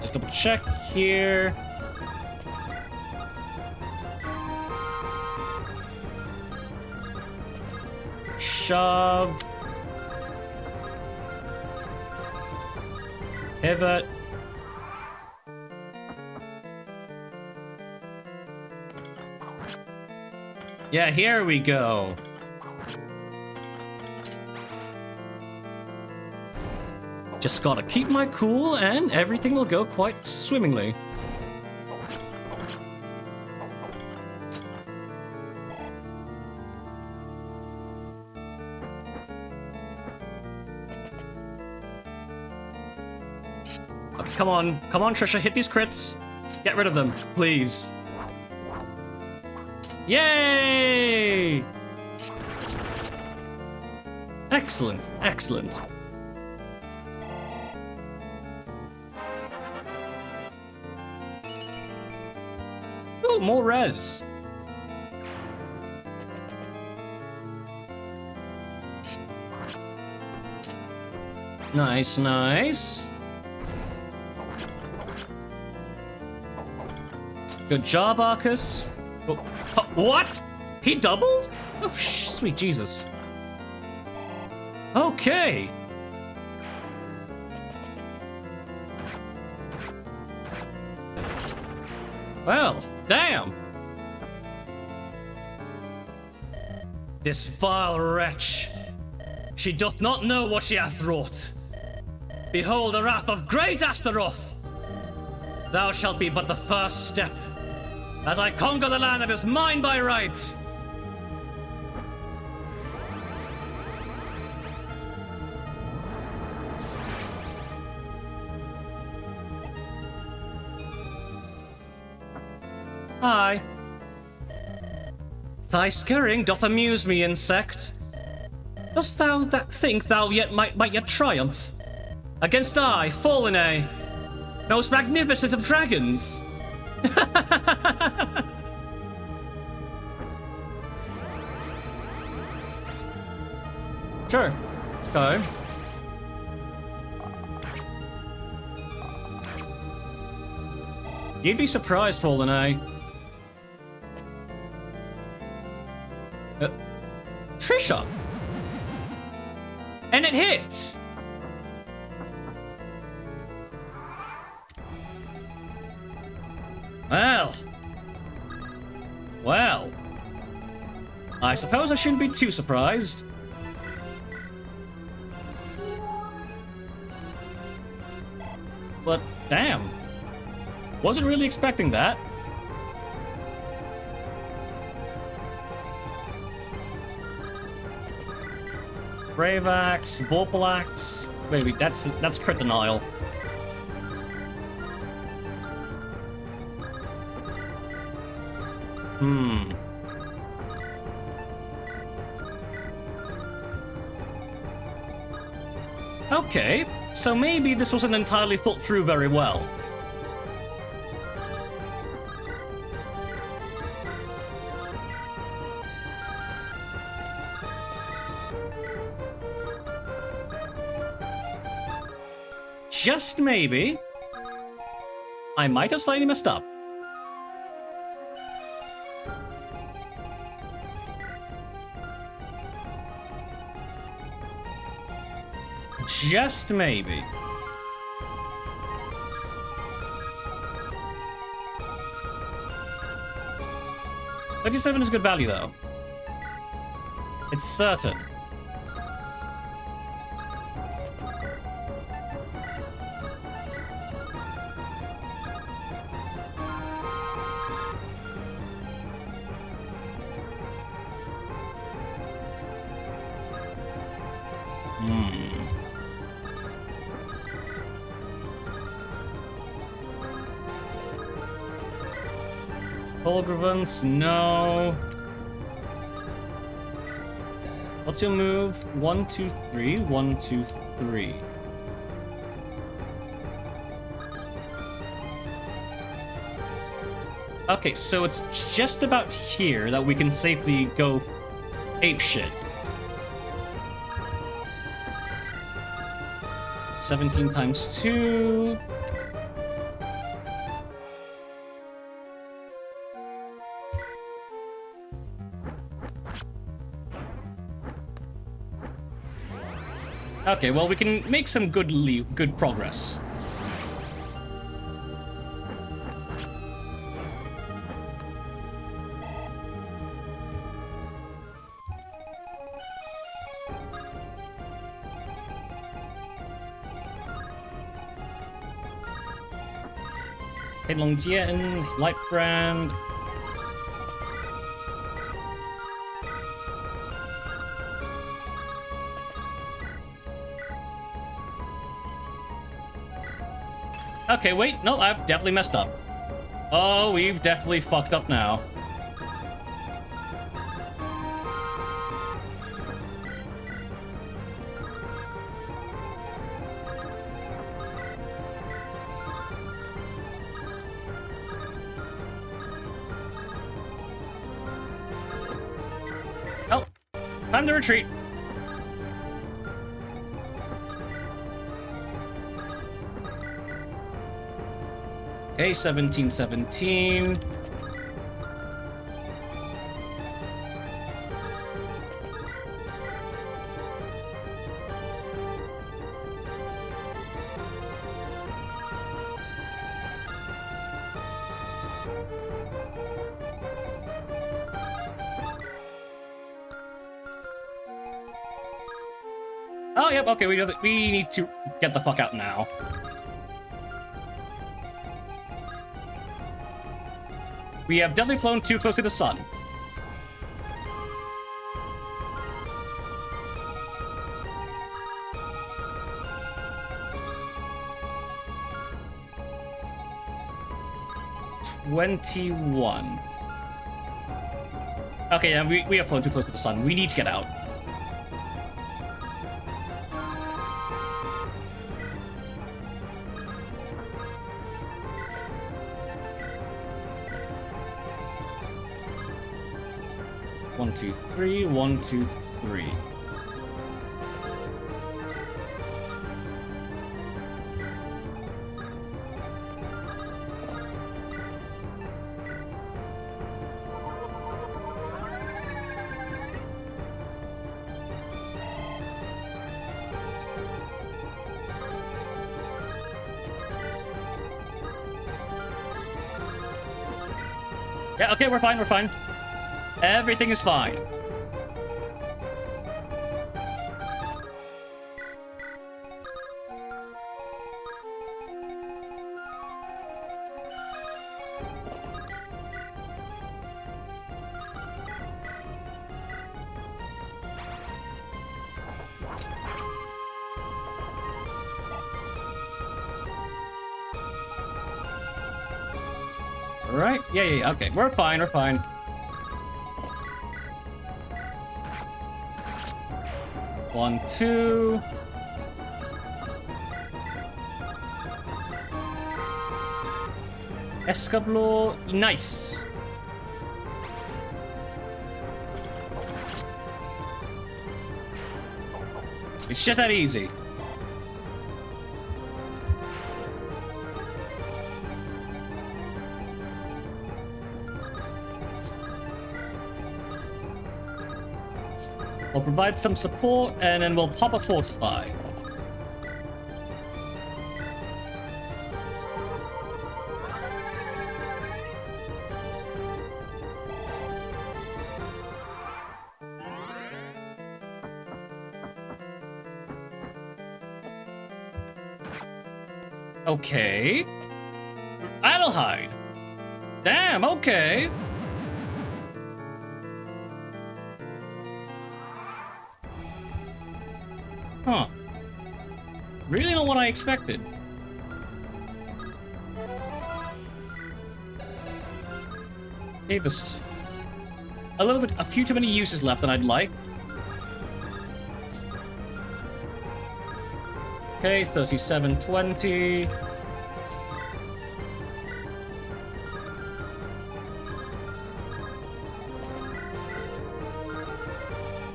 Just double check here. shove. Pivot. Yeah, here we go. Just gotta keep my cool and everything will go quite swimmingly. Okay, come on, Trisha, hit these crits. Get rid of them, please. Yay! Excellent, excellent. Ooh, more res. Nice, nice. Good job, Arcus. Oh, what? He doubled? Oh, sweet Jesus. Okay. Well, damn. This vile wretch. She doth not know what she hath wrought. Behold the wrath of great Astaroth. Thou shalt be but the first step, as I conquer the land that is mine by right. Hi. Thy scurrying doth amuse me, insect. Dost thou think thou might yet triumph against I, Fallen, most magnificent of dragons? Sure. Okay. You'd be surprised, Fallen. Trisha! And it hit! Well. I suppose I shouldn't be too surprised. But, damn. Wasn't really expecting that. Brave Axe, Vorpal Axe. Wait, that's crit denial. Okay, so maybe this wasn't entirely thought through very well. Just maybe, I might have slightly messed up. Just maybe. $37 is good value, though. It's certain. Reverence, no. What's your move? 1, 2, 3. 1, 2, 3. Okay, so it's just about here that we can safely go apeshit. 17 times 2. Okay, well, we can make some good progress. Longjien, Lightbrand. Okay, wait, no, I've definitely messed up. Oh, we've definitely fucked up now. Oh, time to retreat. Okay, 1717. Oh, yep, okay, we need to get the fuck out now. We have definitely flown too close to the sun. $21. Okay, yeah, we have flown too close to the sun. We need to get out. One, two, three. 1, 2, 3. Yeah, okay, we're fine, we're fine. Everything is fine. Right? Yeah, okay. We're fine, we're fine. One, two. Escablo, nice. It's just that easy. We'll provide some support, and then we'll pop a fortify. Okay. Adelheid. Damn, okay. Huh. Really not what I expected. Okay, there's a few too many uses left than I'd like. Okay, 3720.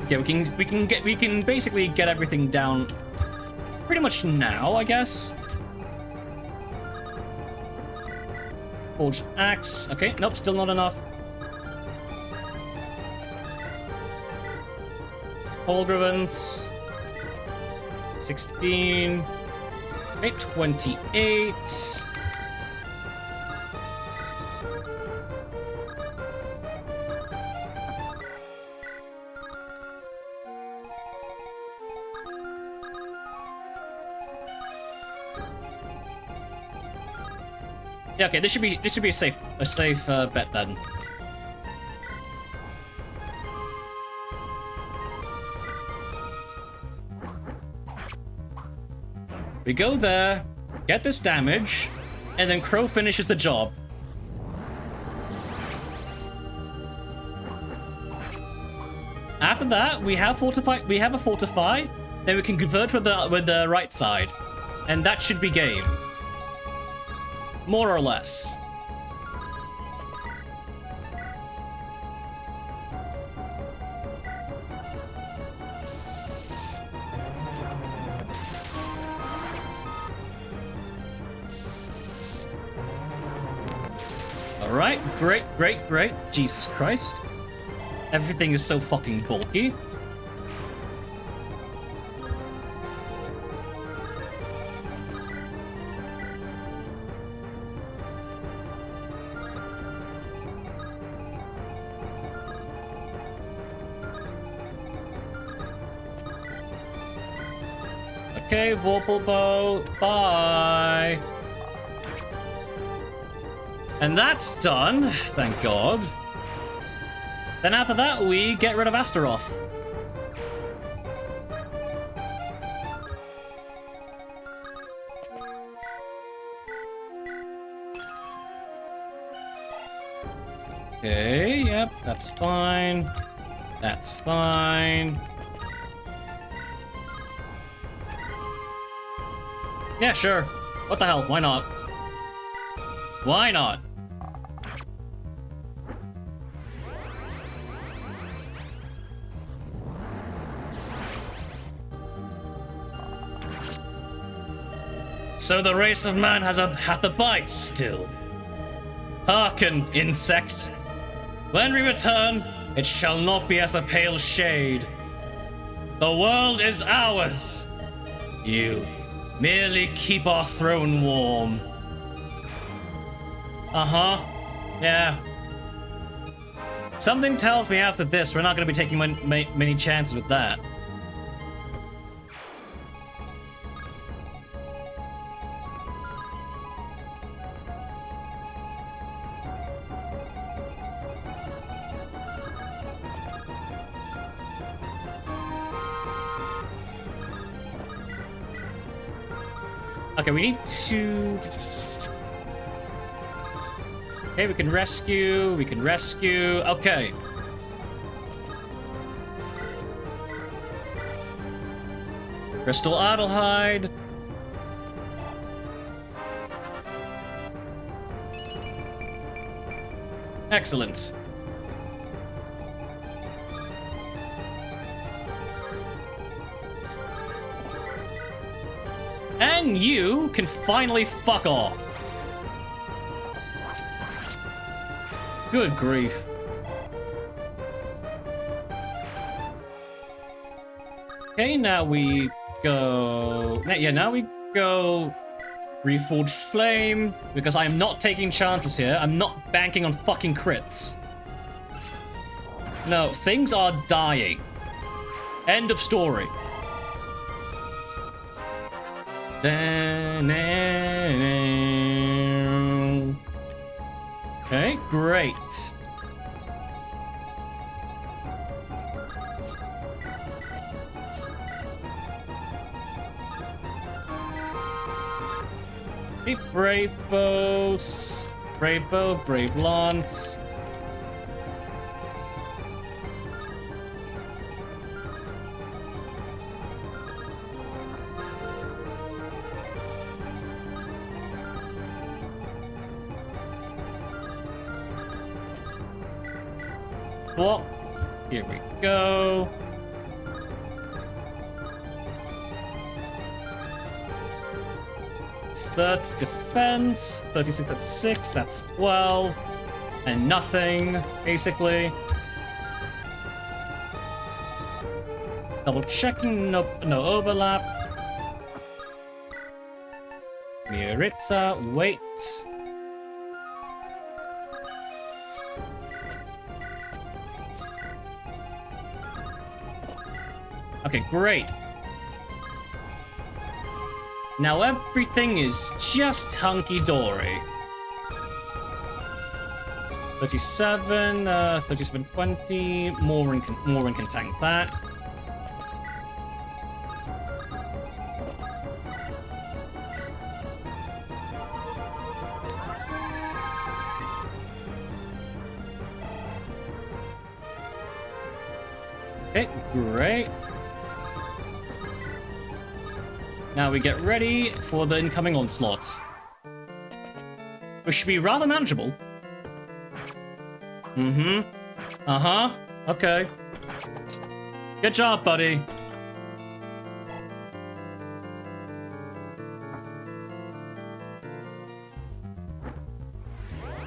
Yeah, we can basically get everything down pretty much now, I guess. Forged axe. Okay, nope, still not enough. Fulgurance. 16. Okay, 28. Yeah, okay, this should be a safe bet then. We go there, get this damage, and then Crow finishes the job. After that, we have a fortify, then we can convert with the right side. And that should be game. More or less. Alright, great, great, great. Jesus Christ. Everything is so fucking bulky. Okay, Vorpal Bow, bye. And that's done, thank God. Then after that, we get rid of Astaroth. Okay, yep, that's fine. That's fine. Yeah, sure. What the hell? Why not? Why not? So the race of man hath a bite still. Hearken, insect. When we return, it shall not be as a pale shade. The world is ours. You merely keep our throne warm. Uh-huh. Yeah. Something tells me after this, we're not going to be taking many chances with that. Okay, we need to... Okay, we can rescue. Okay. Crystal Adelhyde. Excellent. And you can finally fuck off. Good grief. Okay, now we go... Yeah, now we go... Reforged Flame, because I am not taking chances here. I'm not banking on fucking crits. No, things are dying. End of story. Okay, great. Okay, Brave Bow, Brave Lance. Well, here we go. That's defense. 36, 36, that's 12. And nothing, basically. Double checking, no overlap. Miritza, wait. Okay, great. Now everything is just hunky-dory. 37, 3720, Morin can tank that. Okay, great. Now we get ready for the incoming onslaughts, which should be rather manageable. Uh-huh. Okay. Good job, buddy.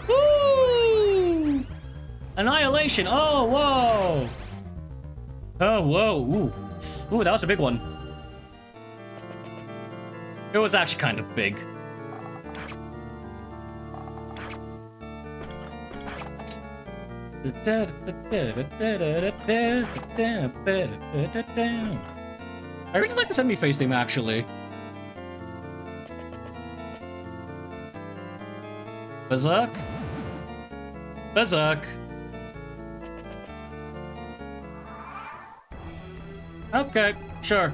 Woo! Annihilation. Oh, whoa. Oh, whoa. Ooh. Ooh, that was a big one. It was actually kind of big. I really like the semi-face theme, actually. Berserk. Berserk. Okay, sure.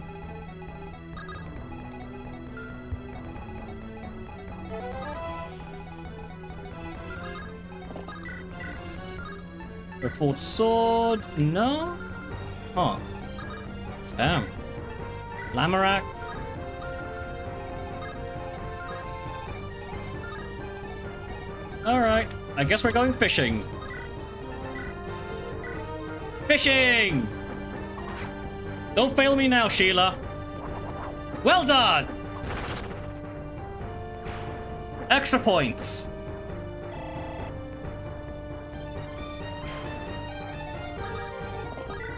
Reforged sword, no? Huh. Damn. Lamorak. Alright, I guess we're going fishing. Fishing! Don't fail me now, Sheila. Well done! Extra points.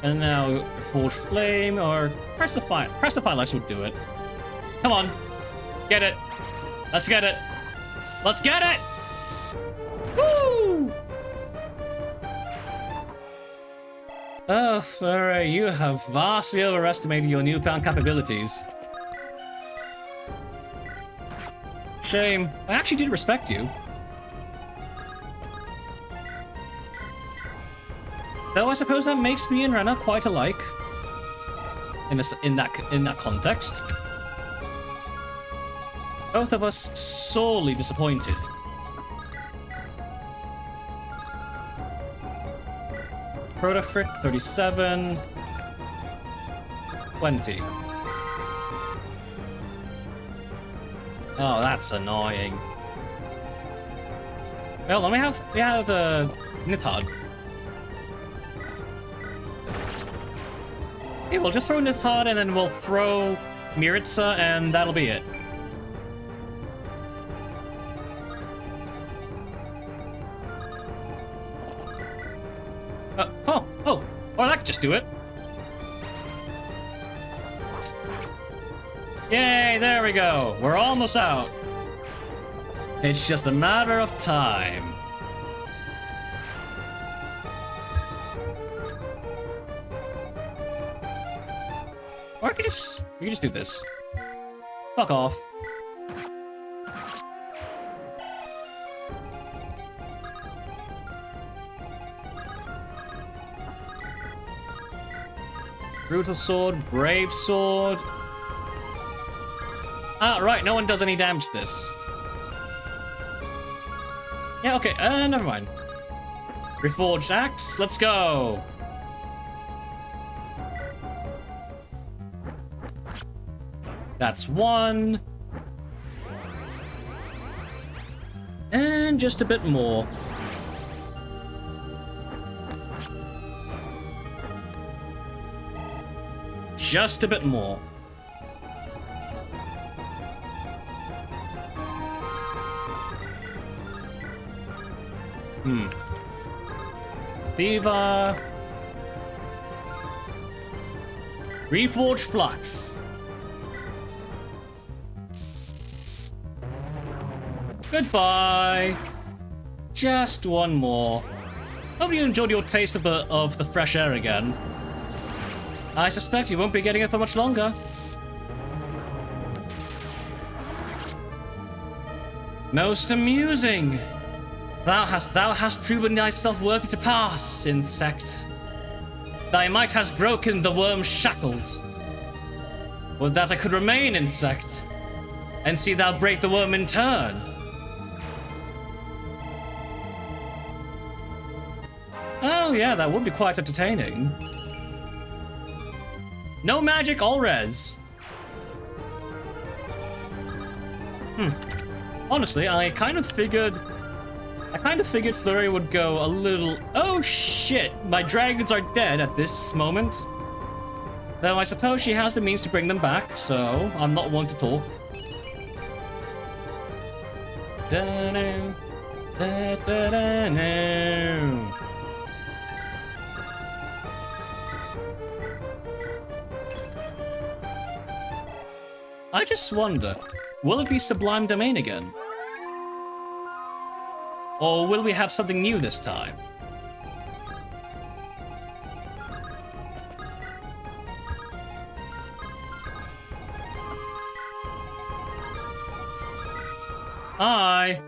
And now Forge Flame or Press the Firelights would do it. Come on. Get it. Let's get it. Let's get it! Woo! Oh, alright, you have vastly overestimated your newfound capabilities. Shame. I actually did respect you. Though I suppose that makes me and Renna quite alike. In that context. Both of us sorely disappointed. Protofrit 37 20. Oh, that's annoying. Well, then we have Nithard. Okay, we'll just throw Nithard and then we'll throw Miritza and that'll be it. Or that could just do it. Yay, there we go. We're almost out. It's just a matter of time. Or we could just do this. Fuck off. Brutal Sword, Brave Sword. Ah, right, no one does any damage to this. Yeah, okay, never mind. Reforged Axe, let's go! That's one. And just a bit more. Just a bit more. Thiva. Reforged Flux. Goodbye. Just one more. Hope you enjoyed your taste of the fresh air again. I suspect you won't be getting it for much longer. Most amusing. Thou hast proven thyself worthy to pass, insect. Thy might has broken the worm's shackles. Would that I could remain, insect, and see thou break the worm in turn. Oh yeah, that would be quite entertaining. No magic, all res. Honestly, I kind of figured Flurry would go a little... Oh shit, my dragons are dead at this moment. Though I suppose she has the means to bring them back, so I'm not one to talk. Da-da, da-da-da-da. I just wonder, will it be Sublime Domain again? Or will we have something new this time? Hi!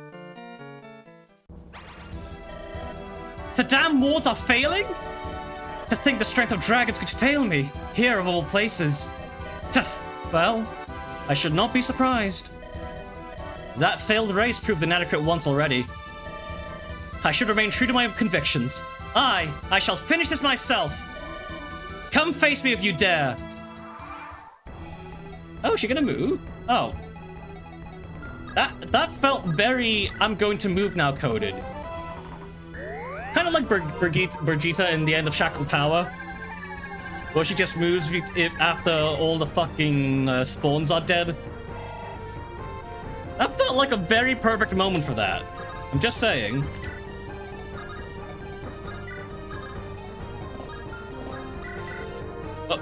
The damn wards are failing? To think the strength of dragons could fail me, here of all places. Well, I should not be surprised. That failed race proved inadequate once already. I should remain true to my convictions. I shall finish this myself. Come face me if you dare. Oh, is she gonna move? Oh. That felt very I'm going to move now coded. Kind of like Brigitte in the end of Shackled Power. Where she just moves after all the fucking spawns are dead. That felt like a very perfect moment for that. I'm just saying. Oh.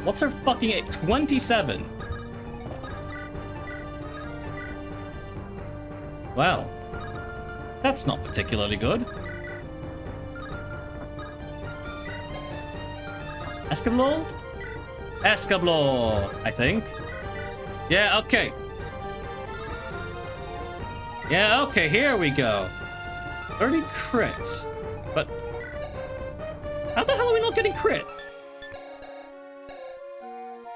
What's her fucking age? 27. Well, that's not particularly good. Escablor? Escablor, I think. Yeah, okay. Yeah, okay, here we go. 30 crits. But how the hell are we not getting crit?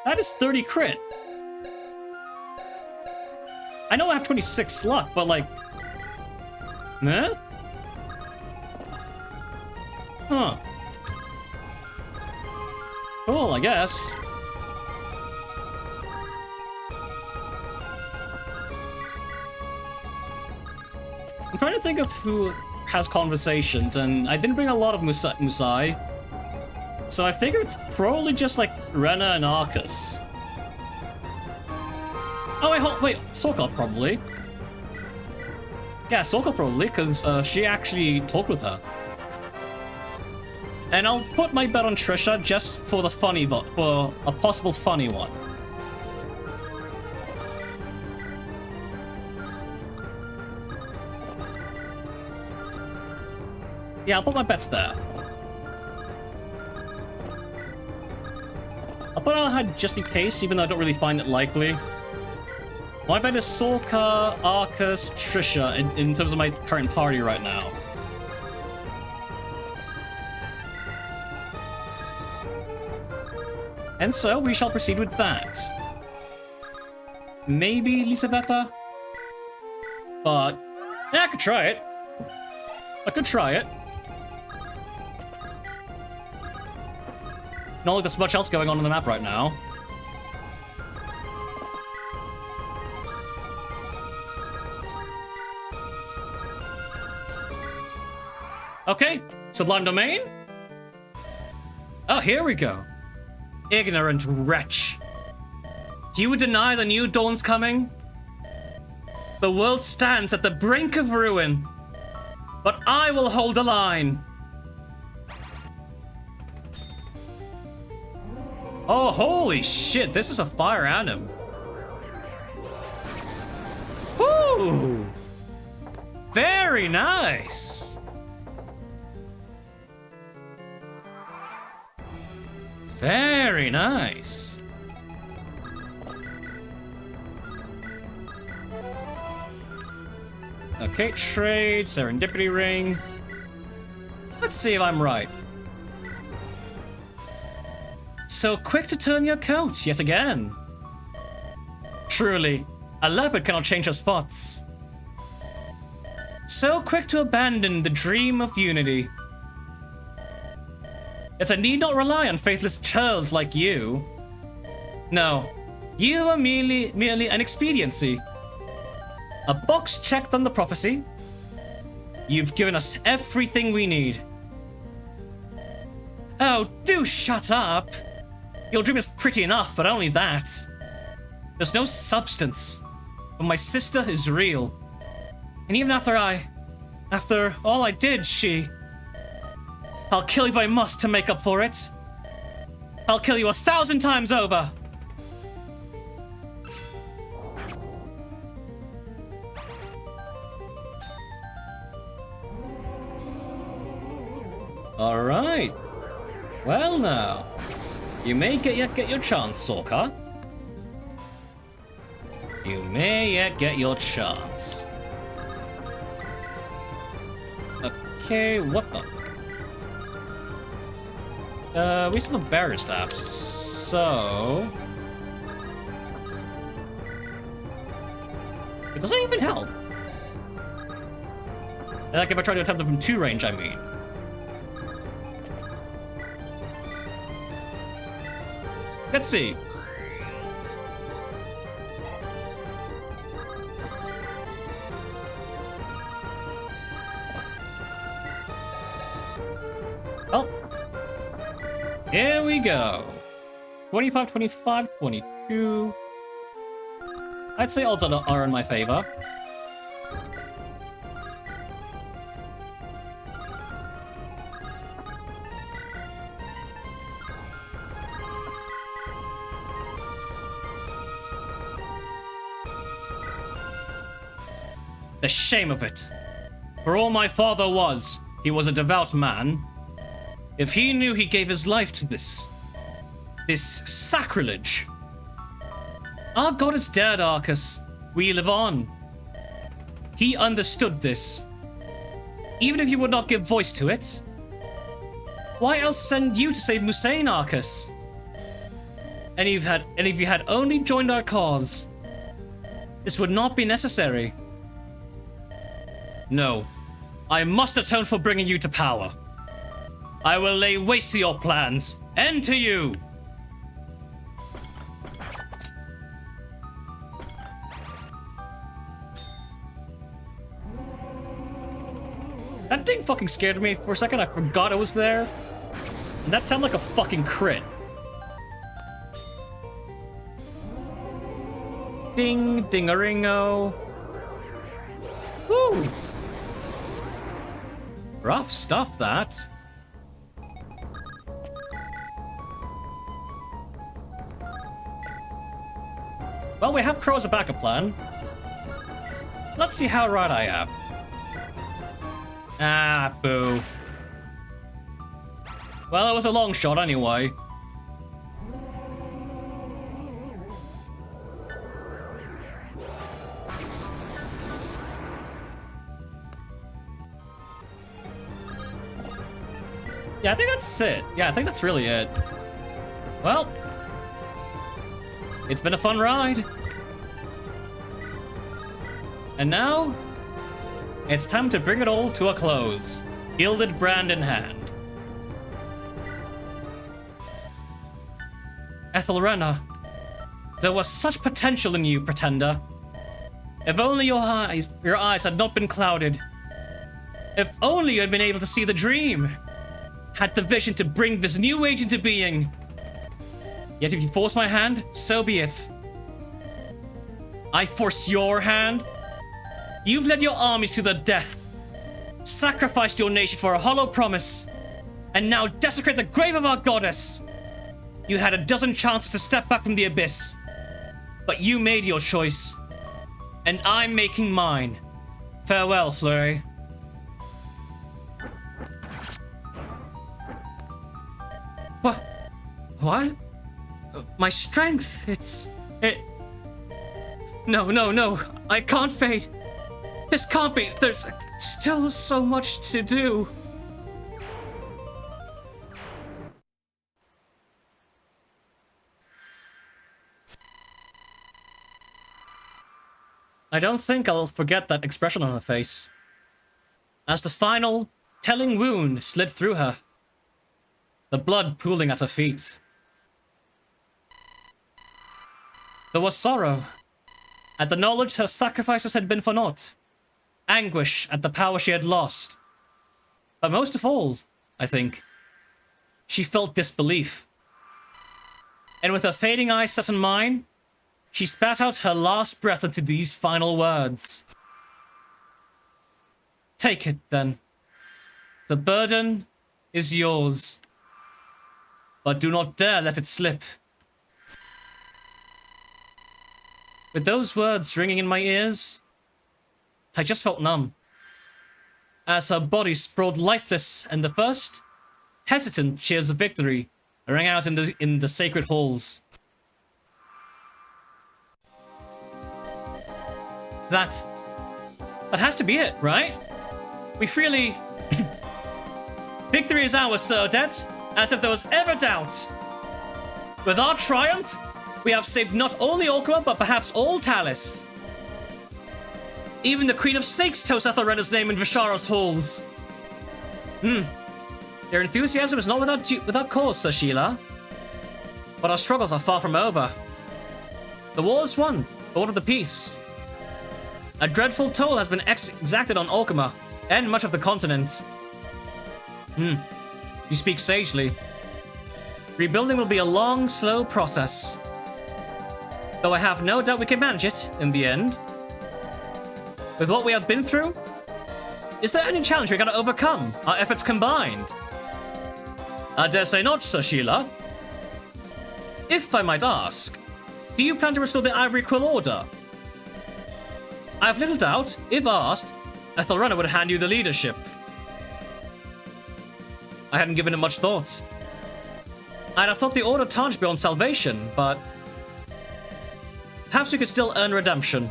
That is 30 crit. I know I have 26 luck, but like... Huh? Huh. Cool, I guess. I'm trying to think of who has conversations, and I didn't bring a lot of Musai. So I figure it's probably just like Rena and Arcus. Oh, wait, Sorka probably. Yeah, Sorka probably, because she actually talked with her. And I'll put my bet on Trisha just for the funny for a possible funny one. Yeah, I'll put my bets there. I'll put Alhad just in case, even though I don't really find it likely. My bet is Sorka, Arcus, Trisha in terms of my current party right now. And so we shall proceed with that. Maybe Lisaveta? But yeah, I could try it. I could try it. Not like there's much else going on the map right now. Okay, Sublime Domain? Oh, here we go. Ignorant wretch. You would deny the new dawn's coming? The world stands at the brink of ruin, but I will hold the line. Oh, holy shit, this is a fire anim. Woo! Ooh! Very nice! Very nice. Okay, trade, serendipity ring. Let's see if I'm right. So quick to turn your coat, yet again. Truly, a leopard cannot change her spots. So quick to abandon the dream of unity. Yet I need not rely on faithless churls like you. No, you are merely an expediency. A box checked on the prophecy. You've given us everything we need. Oh, do shut up! Your dream is pretty enough, but only that. There's no substance. But my sister is real. And even after all I did, I'll kill you if I must to make up for it. I'll kill you 1,000 times over. All right. Well now, you may yet get your chance, Sorka. You may yet get your chance. Okay, what the? We still have barrier staffs, so it doesn't even help. Like if I try to attempt them from 2 range, I mean. Let's see. Oh. Here we go. 25, 25, 22. I'd say odds are in my favor. The shame of it. For all my father was, he was a devout man. If he knew he gave his life to this sacrilege. Our god is dead, Arcus. We live on. He understood this. Even if you would not give voice to it. Why else send you to save Musain, Arcus? And if you had only joined our cause, this would not be necessary. No, I must atone for bringing you to power. I will lay waste to your plans, and to you! That thing fucking scared me for a second. I forgot it was there. And that sounded like a fucking crit. Ding, ding-a-ringo. Woo! Rough stuff, that. Well, we have Crow as a backup plan. Let's see how right I am. Ah, boo. Well, it was a long shot anyway. Yeah, I think that's it. Yeah, I think that's really it. Well, it's been a fun ride. And now, it's time to bring it all to a close. Gilded brand in hand. Ethelrena, there was such potential in you, Pretender. If only your eyes had not been clouded. If only you had been able to see the dream. Had the vision to bring this new age into being. Yet if you force my hand, so be it. I force your hand? You've led your armies to their death, sacrificed your nation for a hollow promise, and now desecrate the grave of our goddess. You had a dozen chances to step back from the abyss, but you made your choice. and I'm making mine. Farewell, Fleury. What? My strength, No, I can't fade. This can't be. There's still so much to do. I don't think I'll forget that expression on her face, as the final, telling wound slid through her, the blood pooling at her feet. There was sorrow at the knowledge her sacrifices had been for naught, anguish at the power she had lost. But most of all, I think, she felt disbelief. And with her fading eyes set on mine, she spat out her last breath into these final words. Take it, then. The burden is yours. But do not dare let it slip. With those words ringing in my ears, I just felt numb, as her body sprawled lifeless and the first, hesitant cheers of victory rang out in the sacred halls. That has to be it, right? We freely... Victory is ours, Sir Odette, as if there was ever doubt. With our triumph, we have saved not only Orkma, but perhaps all Talis. Even the Queen of Snakes toasts Ethelrena's name in Vishara's halls. Your enthusiasm is not without cause, Sir Sheila. But our struggles are far from over. The war is won, but what of the peace? A dreadful toll has been exacted on Orkma, and much of the continent. You speak sagely. Rebuilding will be a long, slow process. Though I have no doubt we can manage it, in the end. With what we have been through, is there any challenge we gotta overcome, our efforts combined? I dare say not, Sir Sheila. If I might ask, do you plan to restore the Ivory Quill Order? I have little doubt, if asked, Ethelrena would hand you the leadership. I hadn't given it much thought. I'd have thought the Order tarnished beyond salvation, but... perhaps we could still earn redemption.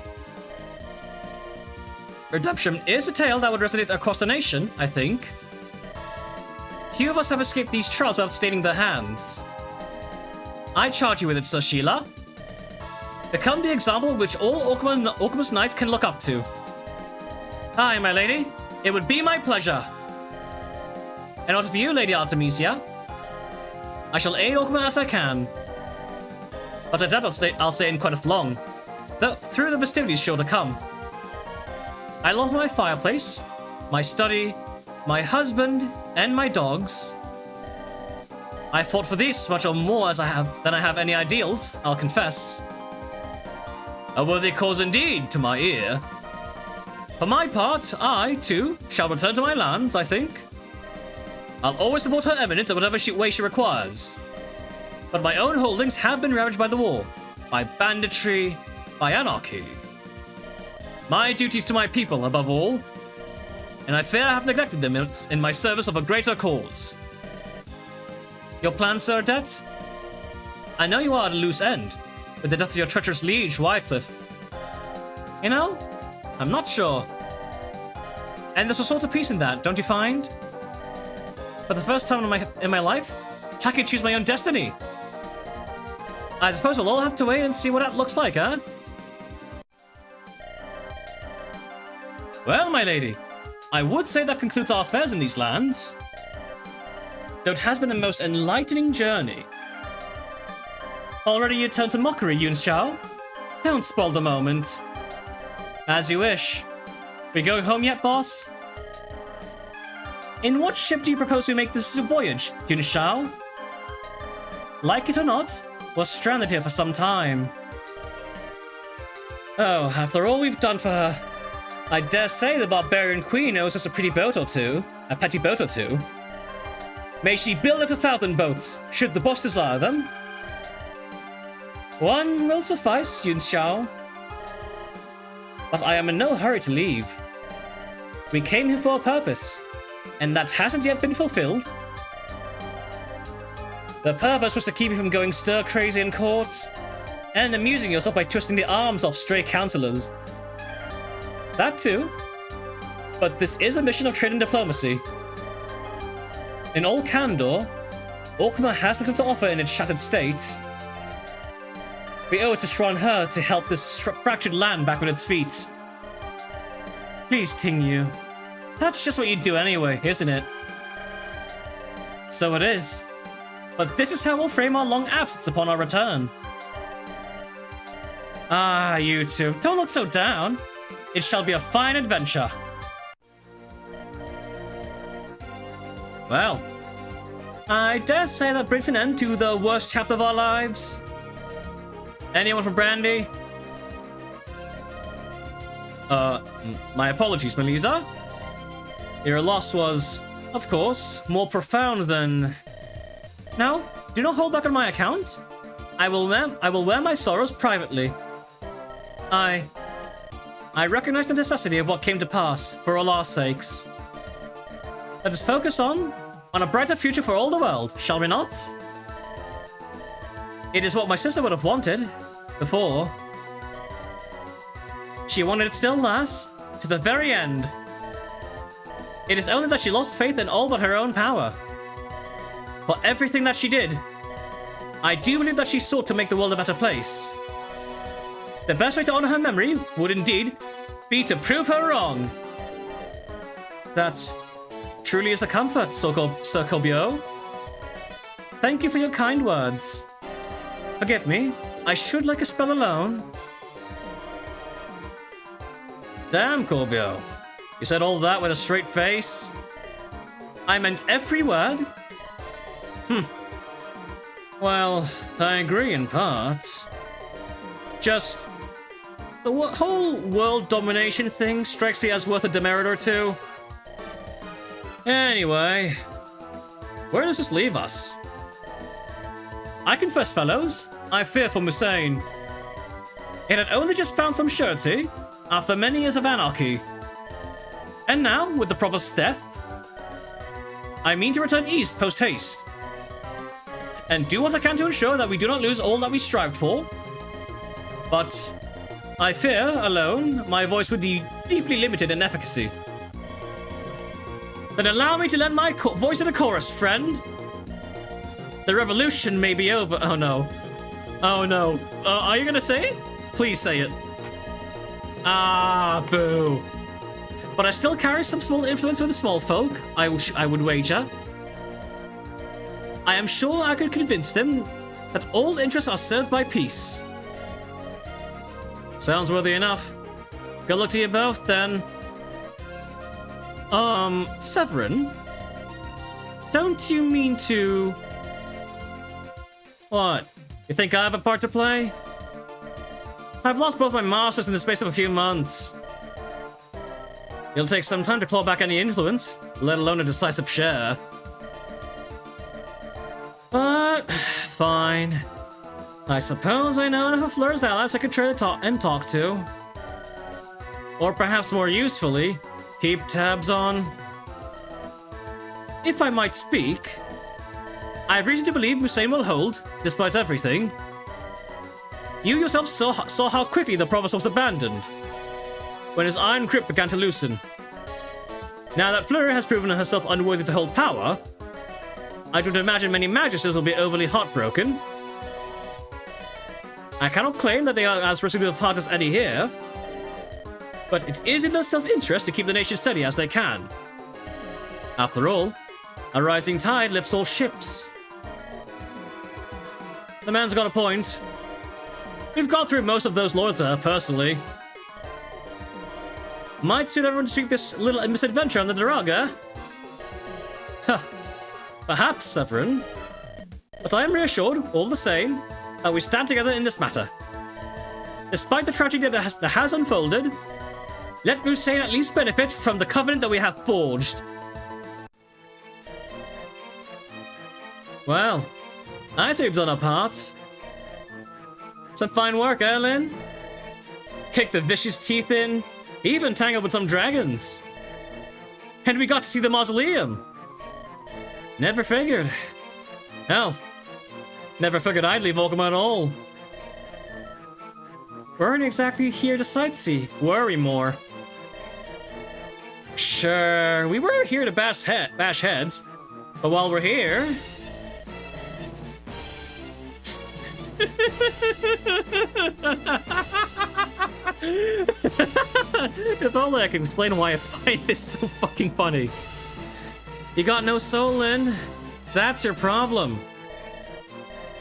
Redemption is a tale that would resonate across the nation, I think. Few of us have escaped these trials without staining their hands. I charge you with it, Sir Sheila. Become the example which all Orkma's knights can look up to. Aye, my lady. It would be my pleasure. And what of you, Lady Artemisia? I shall aid Orkma as I can. But I doubt I'll stay in quite long, though through the festivities sure to come. I long my fireplace, my study, my husband, and my dogs. I fought for these as much or more than I have any ideals, I'll confess. A worthy cause indeed, to my ear. For my part, I, too, shall return to my lands, I think. I'll always support her eminence in whatever way she requires. But my own holdings have been ravaged by the war, by banditry, by anarchy. My duties to my people, above all, and I fear I have neglected them in my service of a greater cause. Your plan, Sir Odette? I know you are at a loose end, with the death of your treacherous liege, Wycliffe. You know, I'm not sure. And there's a sort of peace in that, don't you find? For the first time in my life, I can choose my own destiny. I suppose we'll all have to wait and see what that looks like, huh? Well, my lady, I would say that concludes our affairs in these lands. Though it has been a most enlightening journey. Already you turn to mockery, Yun Xiao? Don't spoil the moment. As you wish. We going home yet, boss? In what ship do you propose we make this voyage, Yun Xiao? Like it or not, we're stranded here for some time. Oh, after all we've done for her, I dare say the barbarian queen owes us a petty boat or two. May she build us 1,000 boats, should the boss desire them. One will suffice, Yun Xiao. but I am in no hurry to leave. We came here for a purpose, and that hasn't yet been fulfilled. The purpose was to keep you from going stir-crazy in court, and amusing yourself by twisting the arms off stray counselors. That too. But this is a mission of trade and diplomacy. In all candor, Orkma has little to offer in its shattered state. We owe it to Shran her to help this fractured land back on its feet. Please, Tingyu. That's just what you do anyway, isn't it? So it is. But this is how we'll frame our long absence upon our return. Ah, you two, don't look so down. It shall be a fine adventure. Well, I dare say that brings an end to the worst chapter of our lives. Anyone from Brandy? My apologies, Melisa. Your loss was, of course, more profound than... No, do not hold back on my account. I will wear my sorrows privately. I recognize the necessity of what came to pass, for all our sakes. Let us focus on a brighter future for all the world, shall we not? It is what my sister would have wanted, before. She wanted it still last, to the very end. It is only that she lost faith in all but her own power. For everything that she did, I do believe that she sought to make the world a better place. The best way to honor her memory would indeed be to prove her wrong. That truly is a comfort, Sir Kobyo. Thank you for your kind words. Forgive me, I should like a spell alone. Damn, Kobyo. You said all that with a straight face? I meant every word. Well, I agree in part. Just... the whole world domination thing strikes me as worth a demerit or two. Anyway, where does this leave us? I confess, fellows, I fear for Musain. It had only just found some surety after many years of anarchy. And now, with the Provost's death, I mean to return east post-haste. And do what I can to ensure that we do not lose all that we strived for. But I fear, alone, my voice would be deeply limited in efficacy. Then allow me to lend my voice to the chorus, friend. The revolution may be over. Oh no. Oh no. Are you gonna say it? Please say it. Ah, boo. But I still carry some small influence with the small folk, I would wager. I am sure I could convince them that all interests are served by peace. Sounds worthy enough. Good luck to you both, then. Severin? Don't you mean to... What? You think I have a part to play? I've lost both my masters in the space of a few months. It'll take some time to claw back any influence, let alone a decisive share. But, fine. I suppose I know enough of Fleur's allies I could try to talk to. Or perhaps more usefully, keep tabs on. If I might speak, I have reason to believe Musain will hold, despite everything. You yourself saw how quickly the province was abandoned, when his iron grip began to loosen. Now that Fleur has proven herself unworthy to hold power, I would imagine many magisters will be overly heartbroken. I cannot claim that they are as resolute of heart as any here, but it is in their self-interest to keep the nation steady as they can. After all, a rising tide lifts all ships. The man's got a point. We've got through most of those loyal to her personally. Might suit everyone to sweep this little misadventure on the Daraga. Huh. Perhaps, Severin. But I am reassured, all the same, that we stand together in this matter. Despite the tragedy that has unfolded, let Musain at least benefit from the covenant that we have forged. Well, I'd say we've done our part. Some fine work, Erlin. kicked the vicious teeth in, even tangled with some dragons. And we got to see the mausoleum. Never figured. Hell, never figured I'd leave Okuma at all. Weren't exactly here to sightsee, were we more? Sure, we were here to bash heads, but while we're here... If only I can explain why I find this so fucking funny. You got no soul, Lin. That's your problem.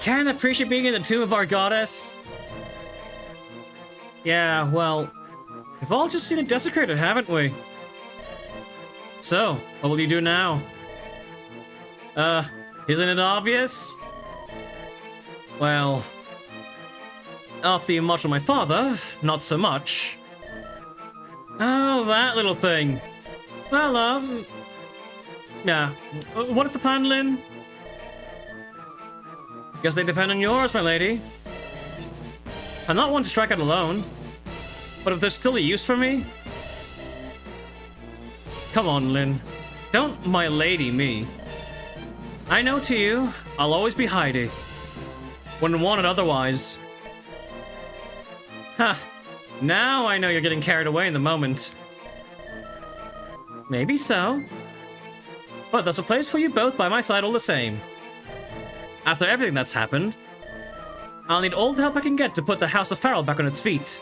Can't appreciate being in the tomb of our goddess? Yeah, well, we've all just seen it desecrated, haven't we? So, what will you do now? Isn't it obvious? Well, after the emotion of my father, not so much. Oh, that little thing. Well, yeah. What is the plan, Lin? Guess they depend on yours, my lady. I'm not one to strike out alone. But if there's still a use for me... Come on, Lin. Don't my lady me. I know to you, I'll always be Heidi. Wouldn't want it otherwise. Ha! Now I know you're getting carried away in the moment. Maybe so. But there's a place for you both by my side all the same. After everything that's happened, I'll need all the help I can get to put the House of Farrell back on its feet.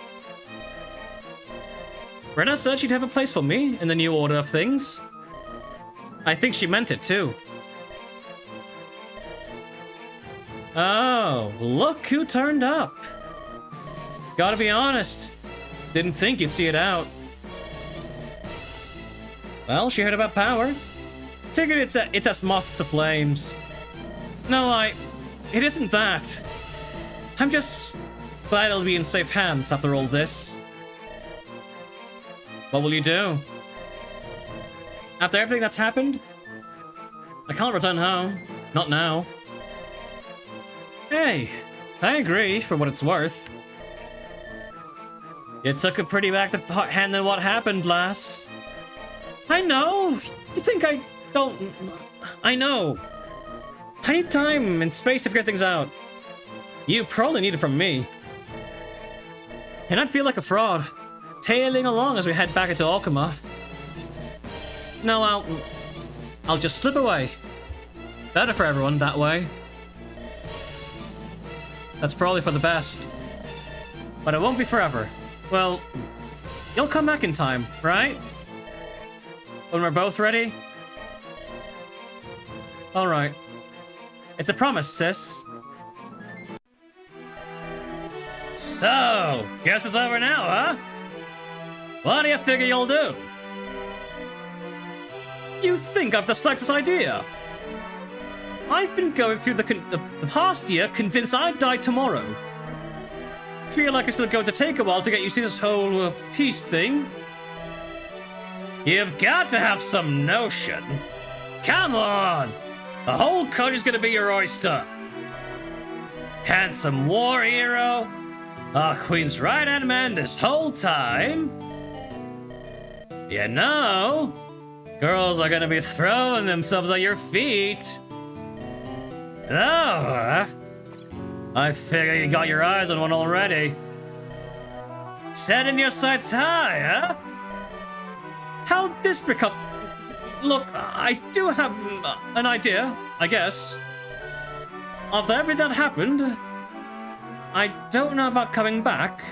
Rena said she'd have a place for me in the new order of things. I think she meant it too. Oh, look who turned up. Gotta be honest, didn't think you'd see it out. Well, she heard about power. Figured it's as moths to flames. No, it isn't that. I'm just glad it'll be in safe hands after all this. What will you do? After everything that's happened? I can't return home. Not now. Hey, I agree for what it's worth. You took a pretty back to hand in what happened, lass. I know. You think I don't... I know. I need time and space to figure things out. You probably need it from me. And I'd feel like a fraud, tailing along as we head back into Okuma. No, I'll just slip away. Better for everyone that way. That's probably for the best. But it won't be forever. Well, you'll come back in time, right? When we're both ready? Alright. It's a promise, sis. So, guess it's over now, huh? What do you figure you'll do? You think I've the slightest idea? I've been going through the past year convinced I'd die tomorrow. Feel like it's still going to take a while to get used to this whole peace thing. You've got to have some notion. Come on! The whole country's gonna be your oyster. Handsome war hero. Our queen's right-hand man this whole time. You know, girls are gonna be throwing themselves at your feet. Oh, I figure you got your eyes on one already. Setting your sights high, huh? How'd this become... Look, I do have an idea, I guess. After everything that happened, I don't know about coming back.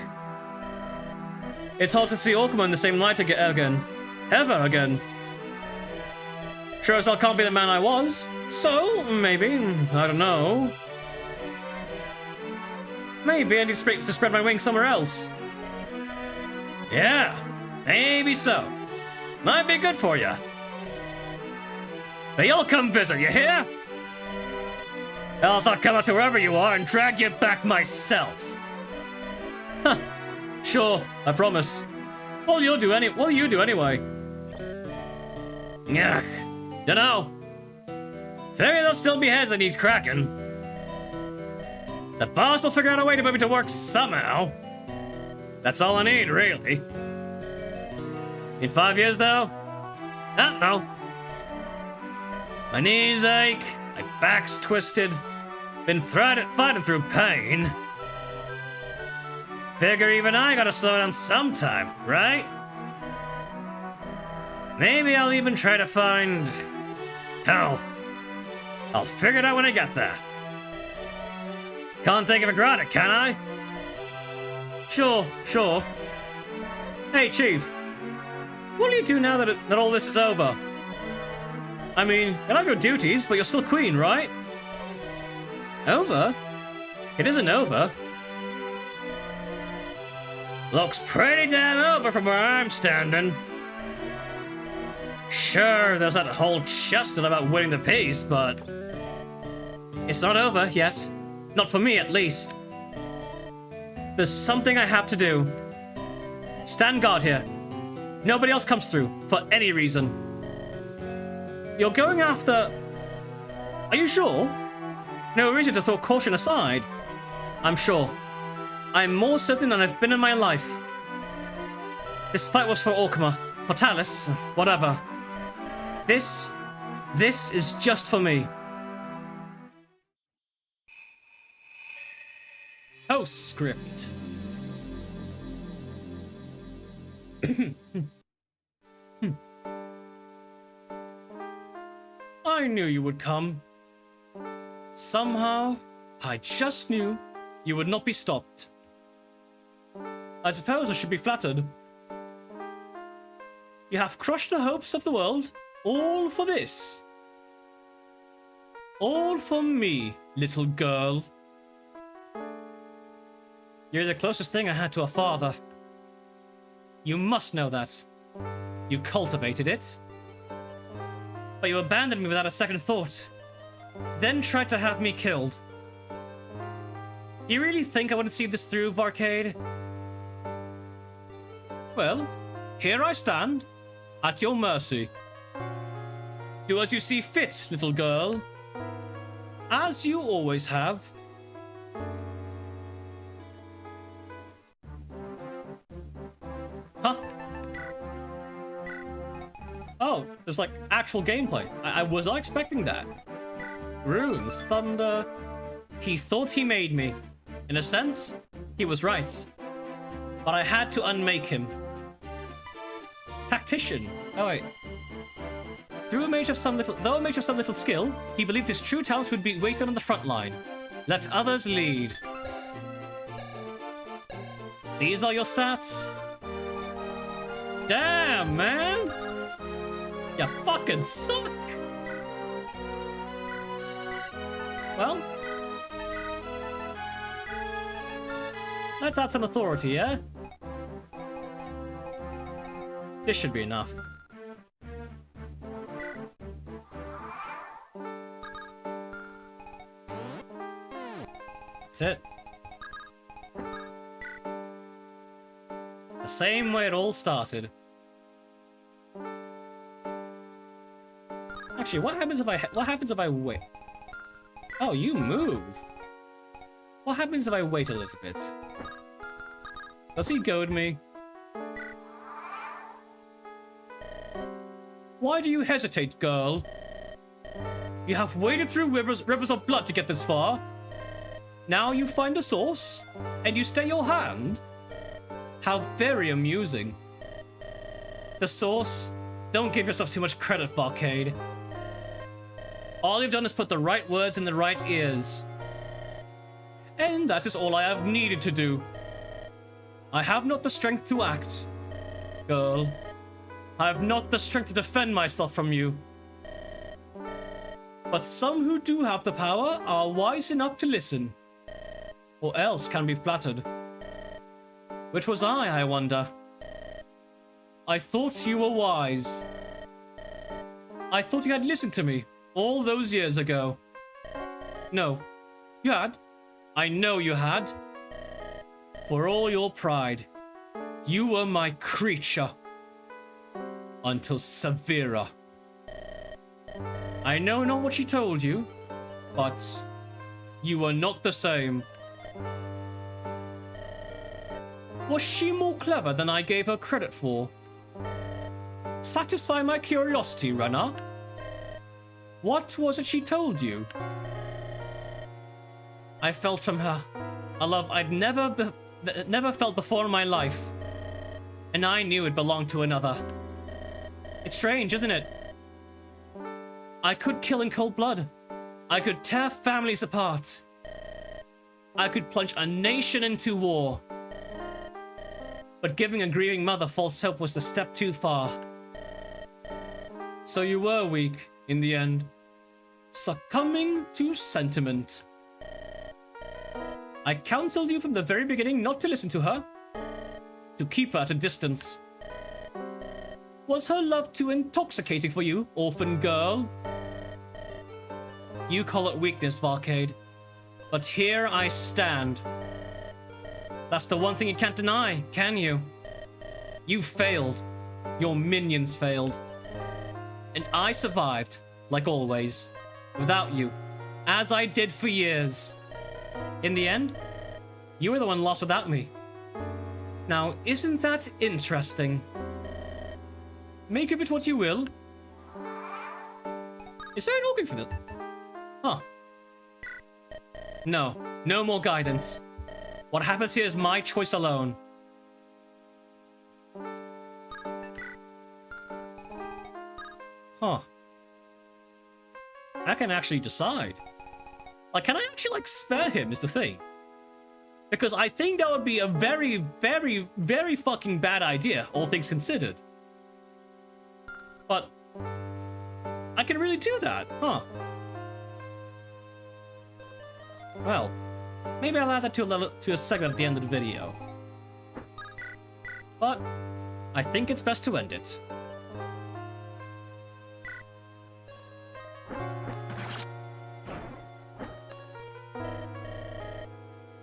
It's hard to see Okuma in the same light again. Ever again. Sure as hell can't be the man I was. So, maybe, I don't know. Maybe I need to spread my wings somewhere else. Yeah, maybe so. Might be good for you. But you'll come visit, you hear? Else I'll come out to wherever you are and drag you back myself. Huh. Sure, I promise. What will you do anyway? Ugh, dunno. Figure there'll still be heads that need cracking. The boss will figure out a way to put me to work somehow. That's all I need, really. In 5 years, though? I don't know. My knees ache, my back's twisted, been fighting through pain. Figure even I gotta slow down sometime, right? Maybe I'll even try to find... Hell, I'll figure it out when I get there. Can't take it for granted, can I? Sure. Hey, Chief. What do you do now that all this is over? I mean, you'll have your duties, but you're still queen, right? Over? It isn't over. Looks pretty damn over from where I'm standing. Sure, there's that whole chestnut about winning the peace, but... It's not over yet. Not for me, at least. There's something I have to do. Stand guard here. Nobody else comes through, for any reason. You're going after... Are you sure? No reason to throw caution aside. I'm sure. I'm more certain than I've been in my life. This fight was for Orkma, for Talus, whatever. This is just for me. Postscript. I knew you would come. Somehow, I just knew you would not be stopped. I suppose I should be flattered. You have crushed the hopes of the world, all for this. All for me, little girl. You're the closest thing I had to a father. You must know that. You cultivated it. But you abandoned me without a second thought. Then tried to have me killed. You really think I wouldn't see this through, Varcade? Well, here I stand, at your mercy. Do as you see fit, little girl. As you always have. Huh? Oh, there's like actual gameplay. I was not expecting that. Runes, thunder. He thought he made me. In a sense, he was right. But I had to unmake him. Tactician. Oh wait. Though a mage of some little skill, he believed his true talents would be wasted on the front line. Let others lead. These are your stats? Damn, man! You fucking suck! Well, let's add some authority, yeah? This should be enough. That's it. The same way it all started. Actually, what happens if I wait? Oh, you move. What happens if I wait a little bit? Does he goad me? Why do you hesitate, girl? You have waded through rivers of blood to get this far. Now you find the source, and you stay your hand? How very amusing. The source? Don't give yourself too much credit, Varcade. All you've done is put the right words in the right ears. And that is all I have needed to do. I have not the strength to act. Girl, I have not the strength to defend myself from you. But some who do have the power are wise enough to listen. Or else can be flattered. Which was I wonder? I thought you were wise. I thought you had listened to me all those years ago. No, you had. I know you had. For all your pride, you were my creature. Until Severa. I know not what she told you, but you were not the same. Was she more clever than I gave her credit for? Satisfy my curiosity, runner. What was it she told you? I felt from her a love I'd never felt before in my life, and I knew it belonged to another. It's strange, isn't it? I could kill in cold blood. I could tear families apart. I could plunge a nation into war. But giving a grieving mother false hope was the step too far. So you were weak, in the end, succumbing to sentiment. I counseled you from the very beginning not to listen to her, to keep her at a distance. Was her love too intoxicating for you, orphan girl? You call it weakness, Varcade, but here I stand. That's the one thing you can't deny, can you? You failed. Your minions failed. And I survived, like always, without you, as I did for years. In the end, you were the one lost without me. Now, isn't that interesting? Make of it what you will. Is there an organ for that? Huh. No, no more guidance. What happens here is my choice alone. Huh. I can actually decide. Like, can I actually, like, spare him is the thing. Because I think that would be a very, very, very fucking bad idea, all things considered. But I can really do that, huh? Well, maybe I'll add that to a segment at the end of the video. But I think it's best to end it.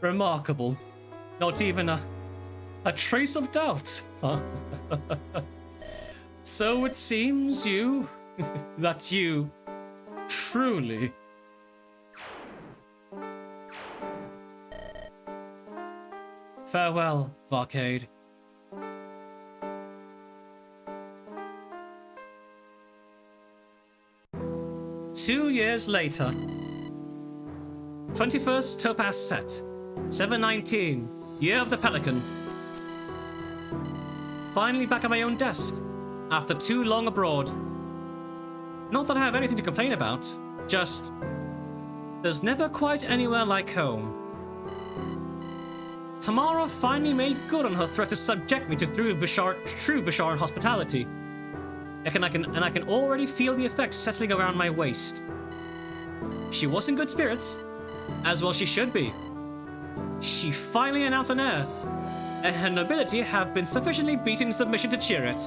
Remarkable. Not even a trace of doubt, huh? So it seems that you truly... Farewell, Varcade. Two years later. 21st Topaz Set. 719. Year of the Pelican. Finally back at my own desk. After too long abroad. Not that I have anything to complain about. Just... there's never quite anywhere like home. Tamara finally made good on her threat to subject me to true Visharan hospitality. And I can already feel the effects settling around my waist. She was in good spirits, as well she should be. She finally announced an heir, and her nobility have been sufficiently beaten in submission to cheer it.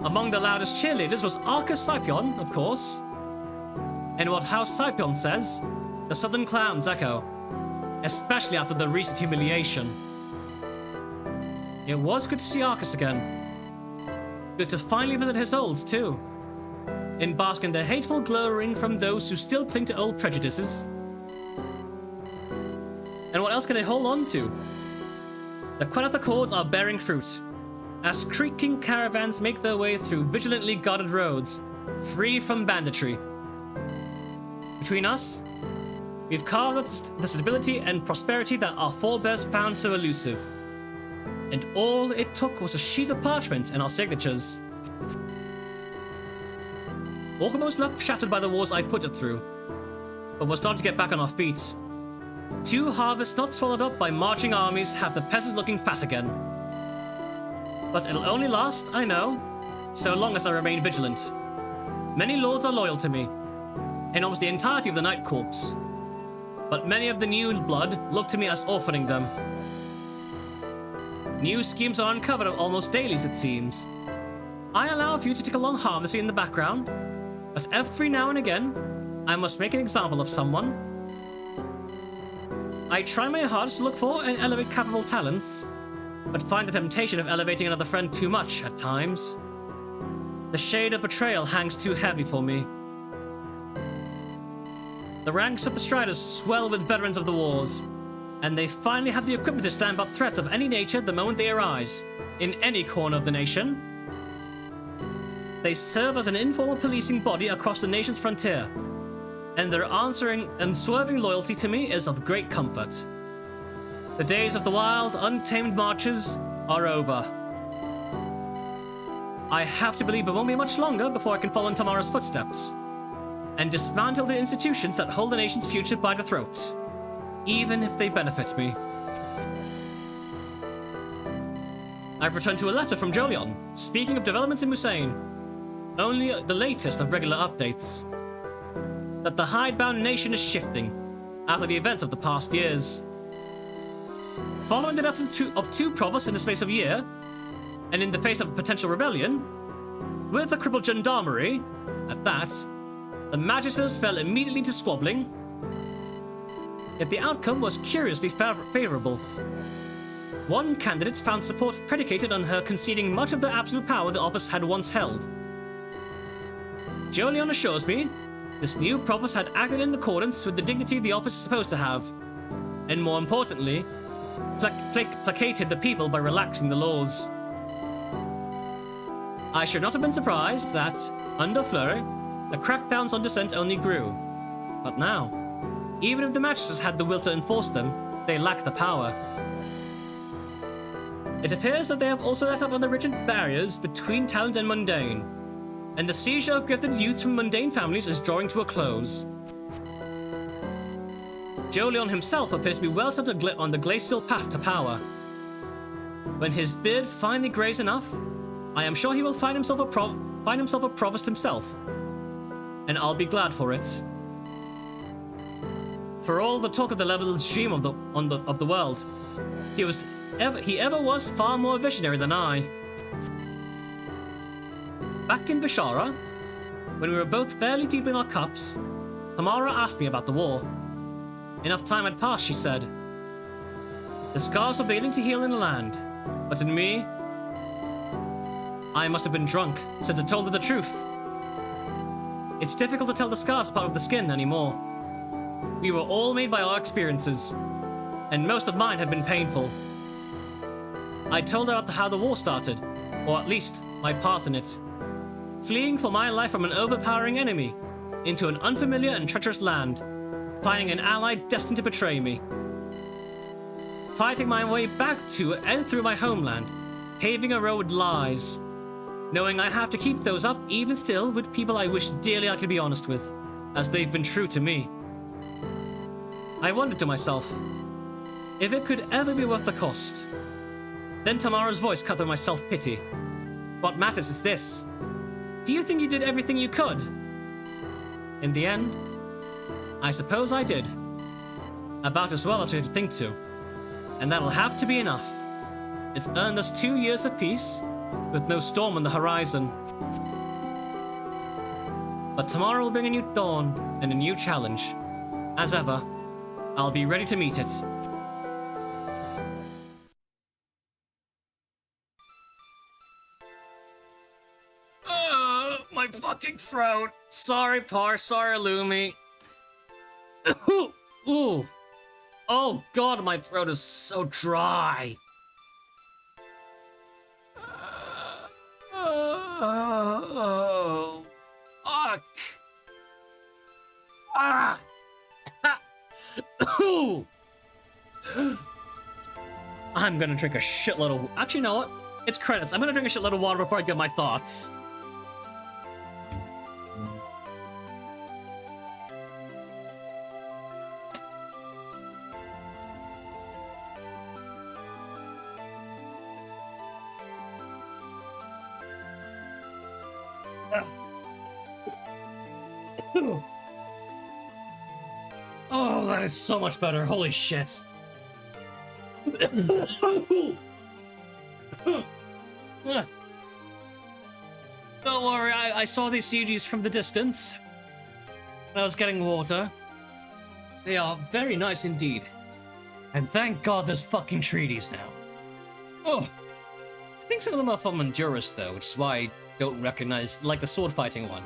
Among the loudest cheerleaders was Arcus Scipion, of course. And what House Scipion says, the Southern Clans echo. Especially after the recent humiliation. It was good to see Arcus again. Good to finally visit his olds, too. And bask in the hateful glowering from those who still cling to old prejudices. And what else can they hold on to? The Queneth Accords are bearing fruit, as creaking caravans make their way through vigilantly guarded roads, free from banditry. Between us, we've carved up the stability and prosperity that our forebears found so elusive. And all it took was a sheet of parchment and our signatures. Almost left shattered by the wars I put it through, but we're starting to get back on our feet. 2 harvests not swallowed up by marching armies have the peasants looking fat again. But it'll only last, I know, so long as I remain vigilant. Many lords are loyal to me, and almost the entirety of the Night Corps. But many of the new blood look to me as orphaning them. New schemes are uncovered almost daily, it seems. I allow a few to tick along harmlessly in the background, but every now and again, I must make an example of someone. I try my hardest to look for and elevate capable talents, but find the temptation of elevating another friend too much at times. The shade of betrayal hangs too heavy for me. The ranks of the Striders swell with veterans of the wars, And they finally have the equipment to stand up threats of any nature the moment they arise, in any corner of the nation. They serve as an informal policing body across the nation's frontier, and their answering and swerving loyalty to me is of great comfort. The days of the wild, untamed marches are over. I have to believe it won't be much longer before I can follow in Tamara's footsteps, and dismantle the institutions that hold the nation's future by the throat, even if they benefit me. I've returned to a letter from Jolion, speaking of developments in Musain. Only the latest of regular updates. That the hidebound nation is shifting, after the events of the past years. Following the deaths of two provosts in the space of a year, and in the face of a potential rebellion, with the crippled gendarmerie, at that, the magisters fell immediately to squabbling. Yet the outcome was curiously favorable. One candidate found support predicated on her conceding much of the absolute power the office had once held. Jolion assures me this new provost had acted in accordance with the dignity the office is supposed to have, and more importantly, placated the people by relaxing the laws. I should not have been surprised that, under Fleury, the crackdowns on dissent only grew. But now, even if the magistrates had the will to enforce them, they lack the power. It appears that they have also let up on the rigid barriers between talent and mundane, and the seizure of gifted youth from mundane families is drawing to a close. Jolion himself appears to be well set on the glacial path to power. When his beard finally grays enough, I am sure he will find himself a provost himself, and I'll be glad for it. For all the talk of the leveled stream of the world, he ever was far more visionary than I. Back in Bishara, when we were both fairly deep in our cups, Tamara asked me about the war. Enough time had passed, she said. The scars were beginning to heal in the land, but in me, I must have been drunk since I told her the truth. It's difficult to tell the scars apart of the skin anymore. We were all made by our experiences, and most of mine have been painful. I told her about how the war started, or at least my part in it. Fleeing for my life from an overpowering enemy, into an unfamiliar and treacherous land, finding an ally destined to betray me. Fighting my way back to and through my homeland, paving a road with lies, knowing I have to keep those up even still with people I wish dearly I could be honest with, as they've been true to me. I wondered to myself, if it could ever be worth the cost. Then Tamara's voice cut through my self-pity. What matters is this. Do you think you did everything you could? In the end, I suppose I did. About as well as I could think to. And that'll have to be enough. It's earned us 2 years of peace, with no storm on the horizon. But tomorrow will bring a new dawn and a new challenge. As ever, I'll be ready to meet it. My fucking throat. Sorry, Par. Sorry, Lumi. Ooh. Oh god, my throat is so dry. Oh, fuck. Ah. I'm gonna drink a shitload of... Actually, you know what? It's credits. I'm gonna drink a shitload of water before I give my thoughts. Oh, that is so much better. Holy shit. Don't worry, I saw these CGs from the distance when I was getting water. They are very nice indeed. And thank God there's fucking treaties now. Oh, I think some of them are from Honduras though, which is why I don't recognize, like the sword fighting one.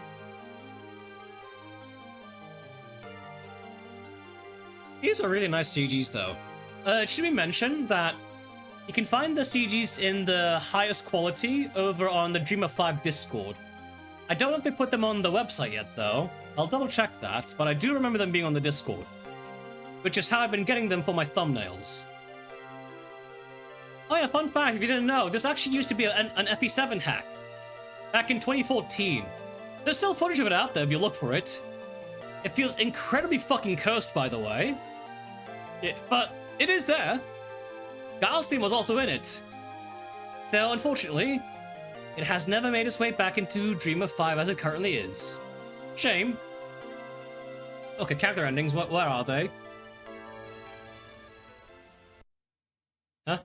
These are really nice CGs though. It should be mentioned that you can find the CGs in the highest quality over on the Dream of 5 Discord. I don't know if they put them on the website yet, though. I'll double check that, but I do remember them being on the Discord, which is how I've been getting them for my thumbnails. Oh yeah, fun fact, if you didn't know, this actually used to be an FE7 hack back in 2014. There's still footage of it out there if you look for it. It feels incredibly fucking cursed, by the way. But it is there. Giles' theme was also in it. Though, unfortunately, it has never made its way back into Dream of 5 as it currently is. Shame. Okay, character endings, where are they? Huh?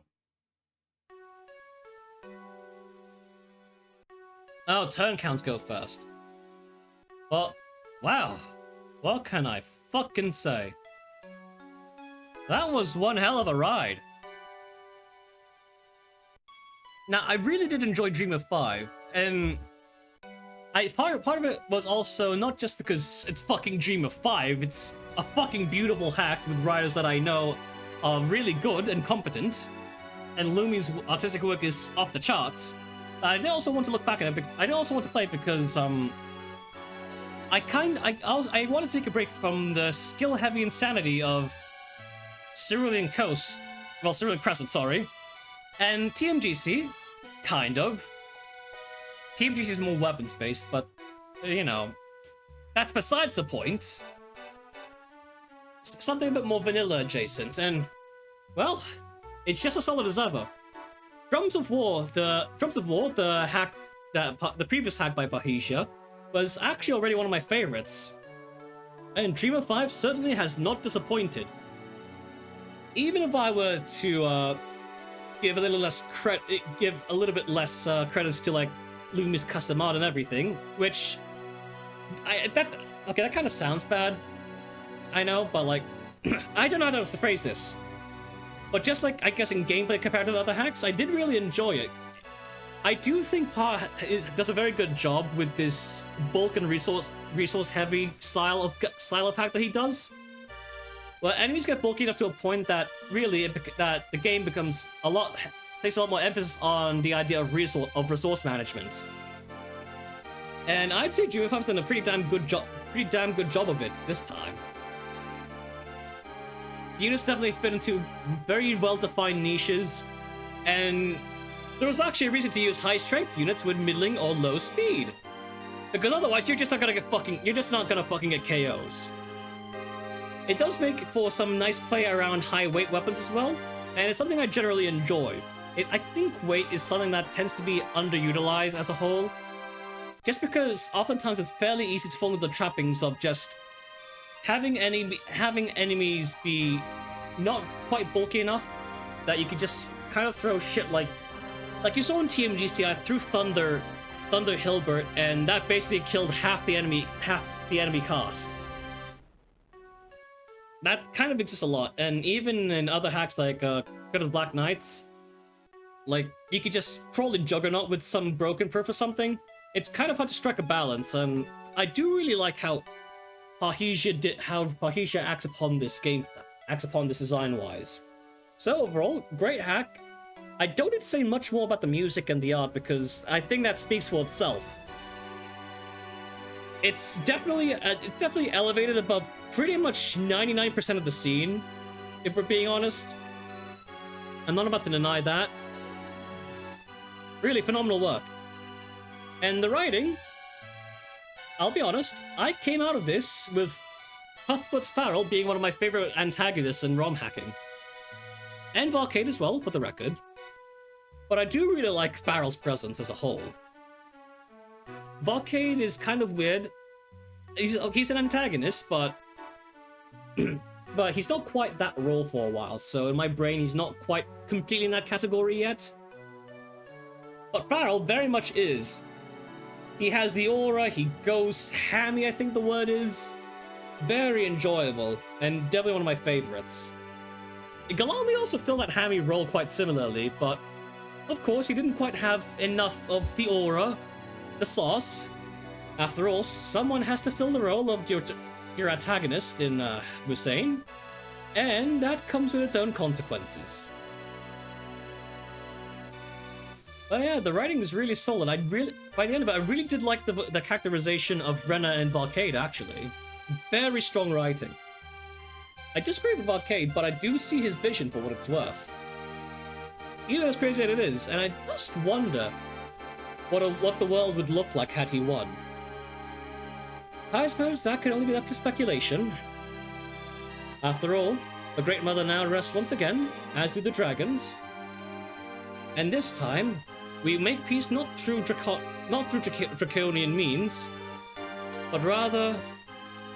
Oh, turn counts go first. Well, wow. What can I fucking say? That was one hell of a ride. Now, I really did enjoy Dream of 5, and part of it was also not just because it's fucking Dream of 5, it's a fucking beautiful hack with writers that I know are really good and competent, and Lumi's artistic work is off the charts. I did also want to look back at it. I did also want to play it because I wanted to take a break from the skill-heavy insanity of Cerulean Coast, well, Cerulean Crescent, sorry, and TMGC, kind of. TMGC is more weapons-based, but, you know, that's besides the point. Something a bit more vanilla adjacent, and, well, it's just as solid as ever. Drums of War, the hack, the previous hack by Bahisia, was actually already one of my favorites. And Dream of 5 certainly has not disappointed. Even if I were to give a little bit less credits to like Lumi's custom art and everything, which that kind of sounds bad. I know, but like I don't know how else to phrase this. But just like I guess in gameplay compared to the other hacks, I did really enjoy it. I do think Pa does a very good job with this bulk and resource heavy style of hack that he does. Well, enemies get bulky enough to a point that really that the game becomes places a lot more emphasis on the idea of resource management. And I'd say Dream of 5's done a pretty damn good job of it this time. The units definitely fit into very well-defined niches, and there was actually a reason to use high-strength units with middling or low speed, because otherwise you're just not gonna fucking get KOs. It does make for some nice play around high-weight weapons as well, and it's something I generally enjoy. I think weight is something that tends to be underutilized as a whole, just because oftentimes it's fairly easy to fall into the trappings of just having enemies be not quite bulky enough that you can just kind of throw shit like you saw in TMGC. I threw Thunder Hilbert, and that basically killed half the enemy cost. That kind of exists a lot, and even in other hacks like Good of Black Knights, like you could just probably Juggernaut with some broken perf or something. It's kind of hard to strike a balance, and I do really like how Bahisia acts upon this design-wise. So overall, great hack. I don't need to say much more about the music and the art because I think that speaks for itself. It's definitely elevated above pretty much 99% of the scene, if we're being honest. I'm not about to deny that. Really phenomenal work. And the writing, I'll be honest, I came out of this with Cuthbert Farrell being one of my favorite antagonists in ROM hacking. And Varcade as well, for the record. But I do really like Farrell's presence as a whole. Varcade is kind of weird. He's an antagonist, but but he's not quite that role for a while, so in my brain he's not quite completely in that category yet. But Farrell very much is. He has the aura, he goes hammy, I think the word is. Very enjoyable, and definitely one of my favorites. Galami also filled that hammy role quite similarly, but of course he didn't quite have enough of the aura, the sauce. After all, someone has to fill the role of your antagonist in Hussein. And that comes with its own consequences. But yeah, the writing is really solid. By the end of it, I really did like the characterization of Rena and Barcade, actually. Very strong writing. I disagree with Barcade, but I do see his vision for what it's worth. Even as crazy as it is, and I just wonder what the world would look like had he won. I suppose that can only be left to speculation. After all, the Great Mother now rests once again, as do the dragons. And this time, we make peace not through draconian means, but rather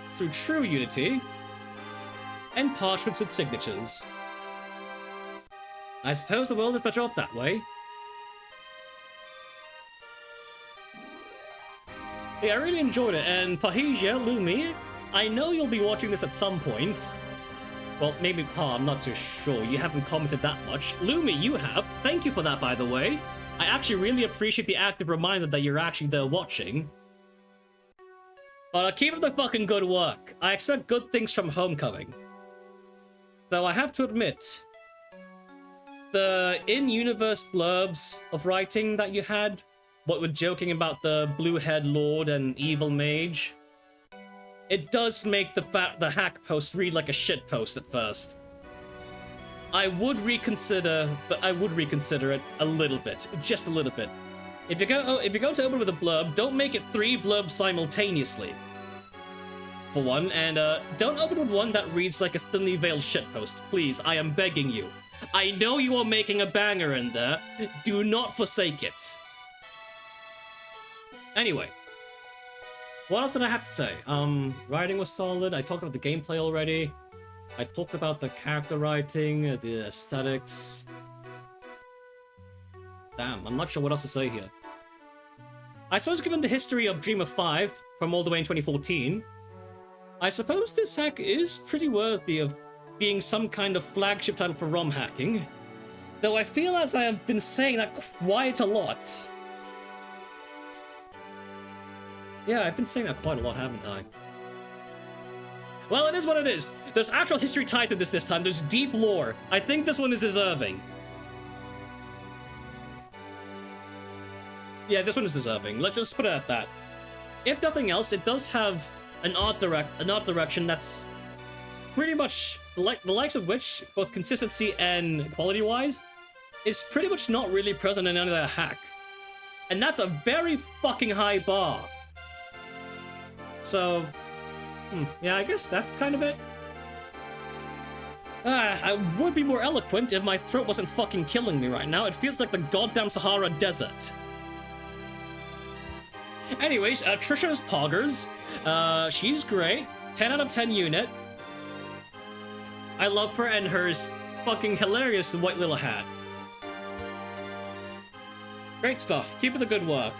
through true unity and parchments with signatures. I suppose the world is better off that way. Yeah, I really enjoyed it, and Pahija, Lumi, I know you'll be watching this at some point. Well, maybe Pa, I'm not too sure. You haven't commented that much. Lumi, you have. Thank you for that, by the way. I actually really appreciate the active reminder that you're actually there watching. But keep up the fucking good work. I expect good things from Homecoming. Though I have to admit, the in-universe blurbs of writing that you had, what with joking about the blue-haired lord and evil mage, it does make the hack post read like a shit post at first. I would reconsider it a little bit, just a little bit. If you're going to open with a blurb, don't make it 3 blurbs simultaneously. For one, and don't open with one that reads like a thinly veiled shitpost. Please, I am begging you. I know you are making a banger in there. Do not forsake it. Anyway, what else did I have to say? Writing was solid. I talked about the gameplay already. I talked about the character writing, the aesthetics. Damn, I'm not sure what else to say here. I suppose given the history of Dream of 5 from all the way in 2014, I suppose this hack is pretty worthy of being some kind of flagship title for ROM hacking. Though I feel as I have been saying that quite a lot. Yeah, I've been saying that quite a lot, haven't I? Well, it is what it is. There's actual history tied to this time. There's deep lore. I think this one is deserving. Yeah, this one is deserving. Let's just put it at that. If nothing else, it does have an art direction that's pretty much the likes of which, both consistency and quality-wise, is pretty much not really present in any other hack. And that's a very fucking high bar. So, yeah, I guess that's kind of it. I would be more eloquent if my throat wasn't fucking killing me right now. It feels like the goddamn Sahara Desert. Anyways, Trisha's poggers. She's great. 10 out of 10 unit. I love her and her fucking hilarious white little hat. Great stuff. Keep up the good work.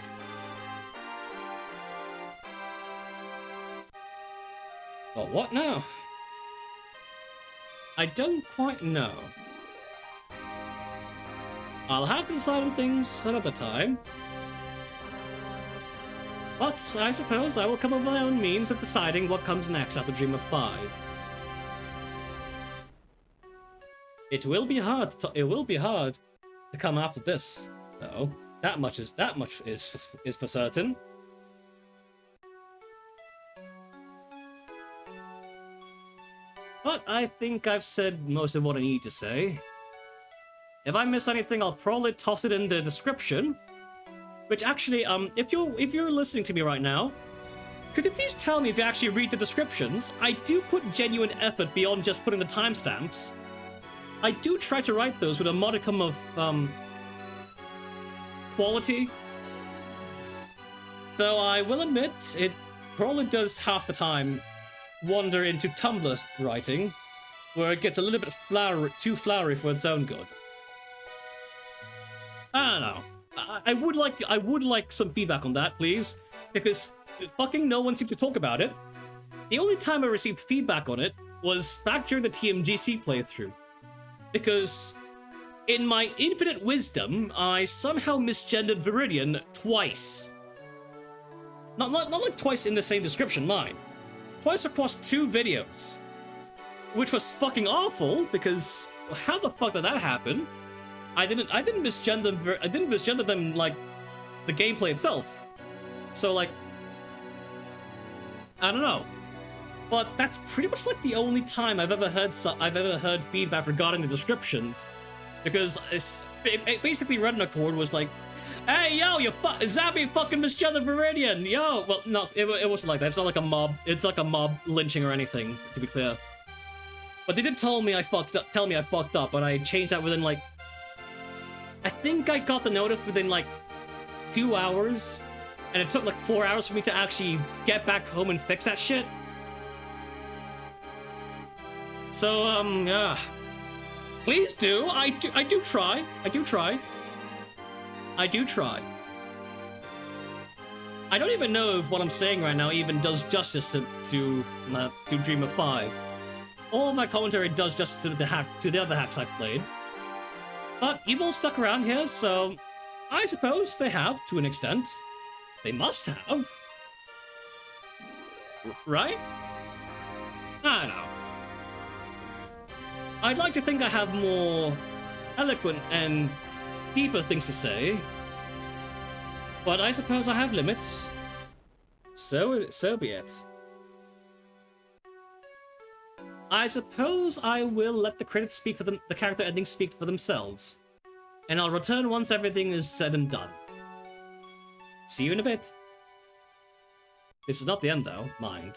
But what now? I don't quite know. I'll have to decide on things another time. But I suppose I will come up with my own means of deciding what comes next after Dream of 5. It will be hard to come after this, though. That much is for certain. But I think I've said most of what I need to say. If I miss anything, I'll probably toss it in the description. Which actually, if you're listening to me right now, could you please tell me if you actually read the descriptions? I do put genuine effort beyond just putting the timestamps. I do try to write those with a modicum of quality. Though I will admit, it probably does half the time wander into Tumblr writing, where it gets a little bit too flowery for its own good. I don't know. I would like some feedback on that, please, because fucking no one seems to talk about it. The only time I received feedback on it was back during the TMGC playthrough, because in my infinite wisdom, I somehow misgendered Viridian twice. Not like twice in the same description, mind. Twice across 2 videos. which was fucking awful because how the fuck did that happen? I didn't misgender them like the gameplay itself. So like, I don't know. But that's pretty much like the only time I've ever heard feedback regarding the descriptions, because basically Red Accord was like, "Hey yo, Zappy fucking misgendered Viridian, yo." Well, no, it wasn't like that. It's not like a mob. It's like a mob lynching or anything, to be clear. But they did tell me I fucked up, and I changed that within like, I think I got the notice within like 2 hours, and it took like 4 hours for me to actually get back home and fix that shit. So, yeah. Please do. I do try. I do try. I don't even know if what I'm saying right now even does justice to Dreamer 5. All of my commentary does justice to the other hacks I've played. But you've all stuck around here, so I suppose they have, to an extent. They must have. Right? I don't know. I'd like to think I have more eloquent and deeper things to say, but I suppose I have limits. So be it. I suppose I will let the credits speak for them, the character endings speak for themselves, and I'll return once everything is said and done. See you in a bit. This is not the end, though, mind.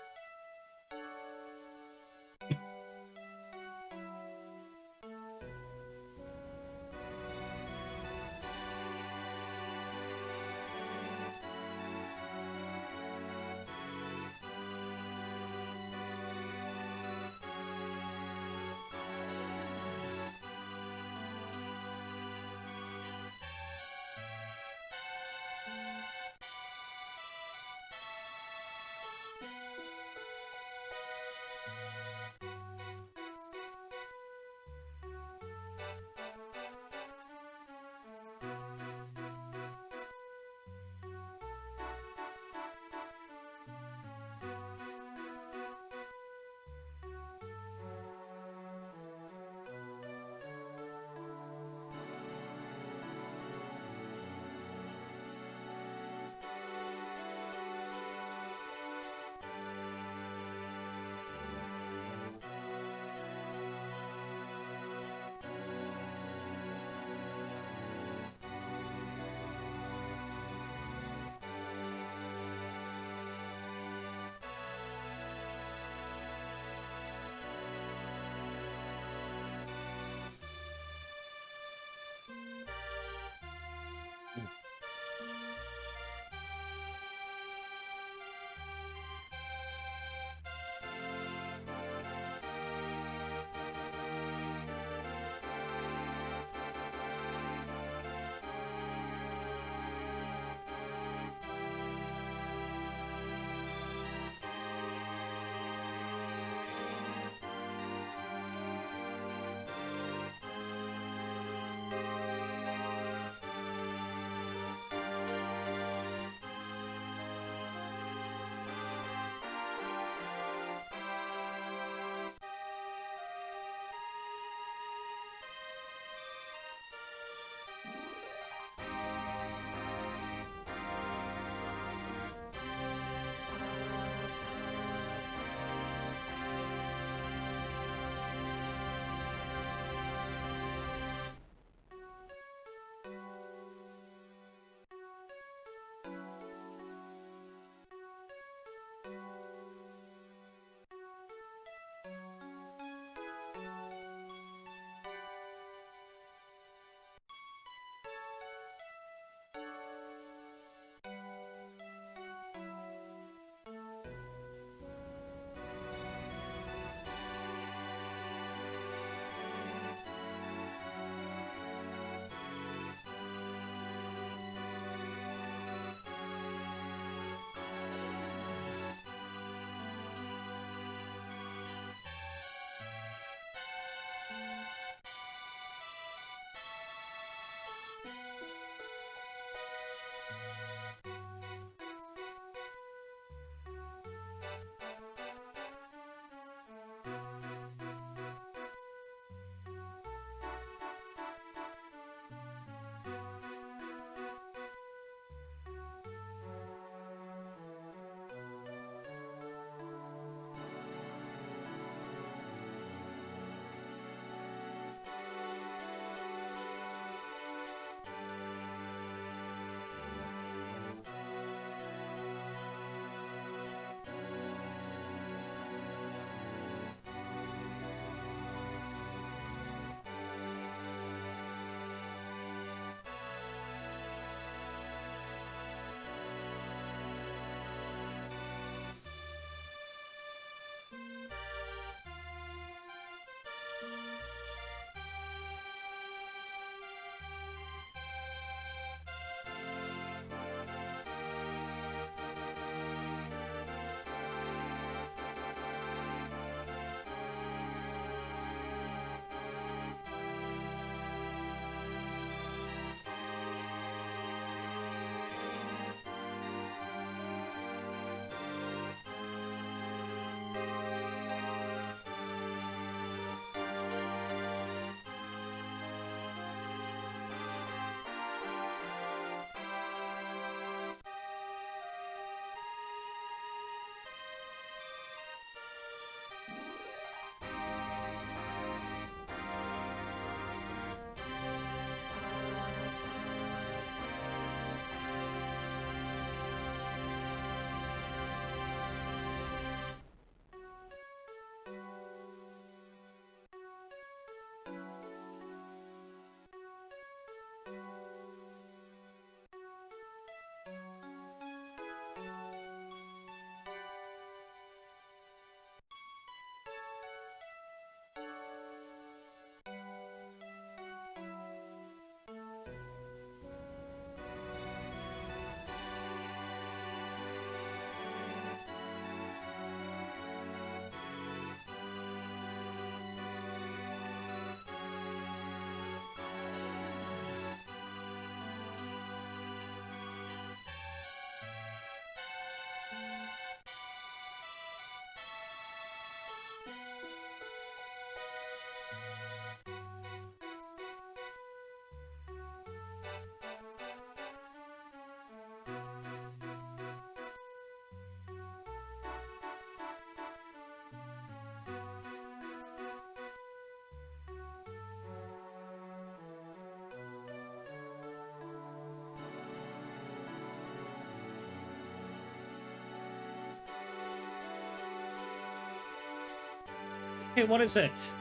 Hey, what is it?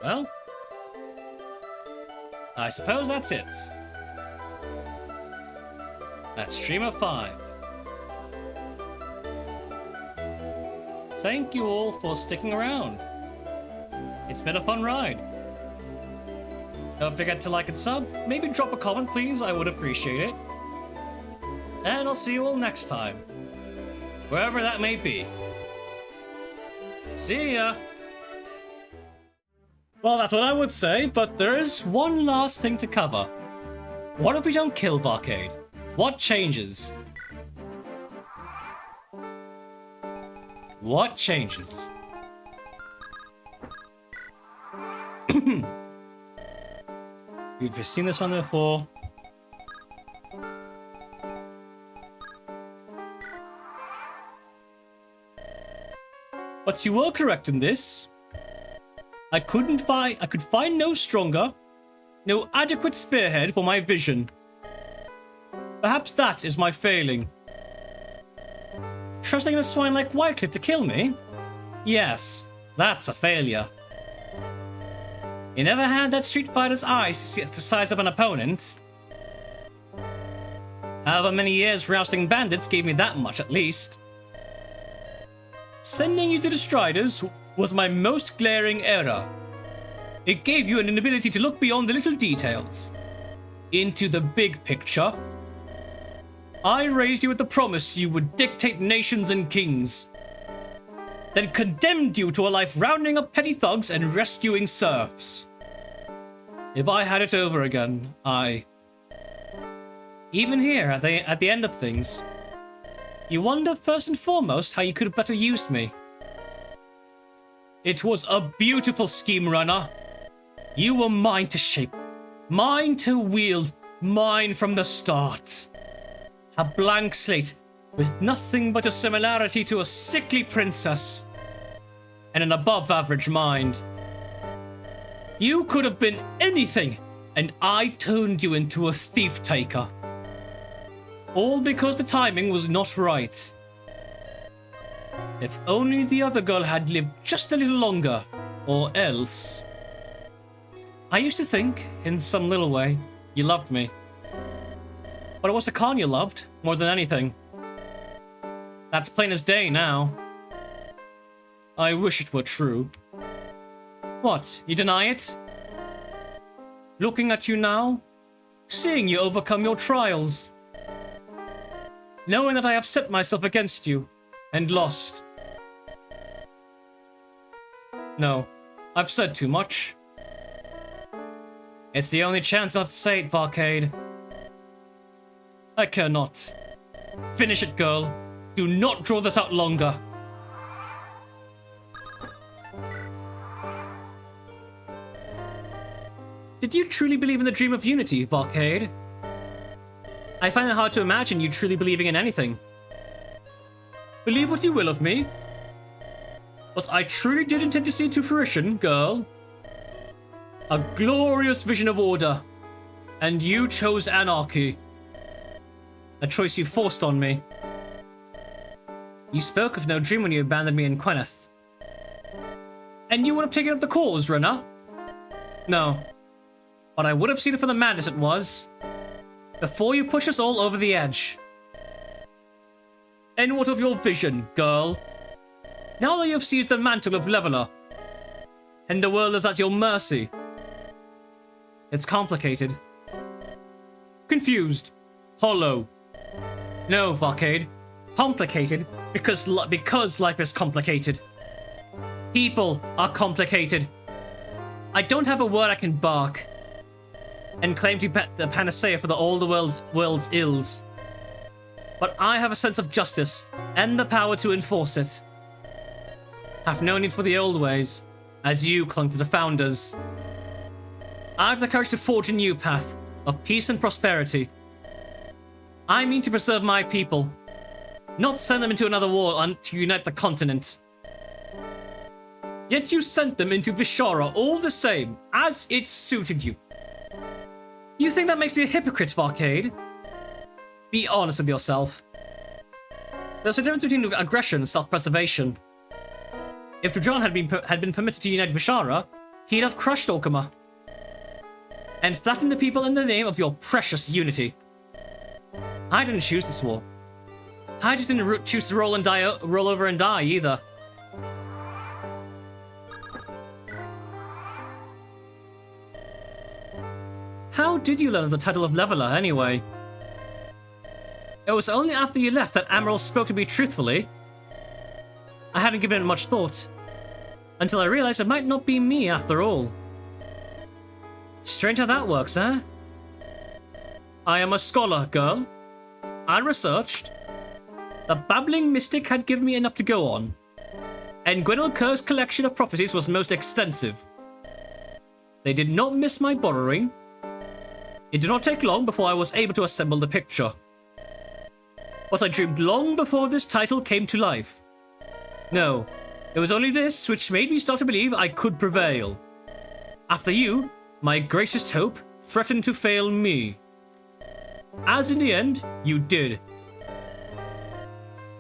Well, I suppose that's it. That's Streamer 5. Thank you all for sticking around. It's been a fun ride. Don't forget to like and sub. Maybe drop a comment, please. I would appreciate it. And I'll see you all next time. Wherever that may be. See ya! Well, that's what I would say, but there is one last thing to cover. What if we don't kill Varcade? What changes? What changes? We've seen this one before. But you were correct in this. I could find no stronger, no adequate spearhead for my vision. Perhaps that is my failing. Trusting in a swine like Wycliffe to kill me? Yes, that's a failure. You never had that Street Fighter's eyes to size up an opponent. However many years rousting bandits gave me that much at least. Sending you to the Striders was my most glaring error. It gave you an inability to look beyond the little details. Into the big picture. I raised you with the promise you would dictate nations and kings. Then condemned you to a life rounding up petty thugs and rescuing serfs. If I had it over again, even here, at the end of things, you wonder first and foremost how you could have better used me. It was a beautiful scheme, Runner. You were mine to shape, mine to wield, mine from the start. A blank slate with nothing but a similarity to a sickly princess and an above-average mind. You could have been anything, and I turned you into a thief-taker. All because the timing was not right. If only the other girl had lived just a little longer, or else. I used to think, in some little way, you loved me. But it was the Khan you loved, more than anything. That's plain as day now. I wish it were true. What, you deny it? Looking at you now, seeing you overcome your trials. Knowing that I have set myself against you, and lost. No, I've said too much. It's the only chance I'll have to say it, Varcade. I care not. Finish it, girl. Do not draw this out longer. Did you truly believe in the dream of unity, Varcade? I find it hard to imagine you truly believing in anything. Believe what you will of me, but I truly did intend to see it to fruition, girl. A glorious vision of order, and you chose anarchy. A choice you forced on me. You spoke of no dream when you abandoned me in Queneth. And you would have taken up the cause, Renna. No, but I would have seen it for the madness it was, before you push us all over the edge. And what of your vision, girl? Now that you have seized the mantle of Leveler, and the world is at your mercy, it's complicated. Confused. Hollow. No, Varcade. Complicated because life is complicated. People are complicated. I don't have a word I can bark and claim to be the panacea for all the world's ills. But I have a sense of justice and the power to enforce it. Have no need for the old ways, as you clung to the founders. I have the courage to forge a new path of peace and prosperity. I mean to preserve my people, not send them into another war to unite the continent. Yet you sent them into Yscatra all the same, as it suited you. You think that makes me a hypocrite, Varcade? Be honest with yourself. There's a difference between aggression and self-preservation. If Trajan had been permitted to unite Yscatra, he'd have crushed Orkama and flattened the people in the name of your precious unity. I didn't choose this war. I just didn't choose to roll over and die either. How did you learn of the title of Leveler, anyway? It was only after you left that Amaral spoke to me truthfully. I hadn't given it much thought, until I realized it might not be me after all. Strange how that works, eh? I am a scholar, girl. I researched. The babbling mystic had given me enough to go on, and Gwendolyn Kerr's collection of prophecies was most extensive. They did not miss my borrowing. It did not take long before I was able to assemble the picture. But I dreamed long before this title came to life. No, it was only this which made me start to believe I could prevail. After you, my greatest hope threatened to fail me. As in the end, you did.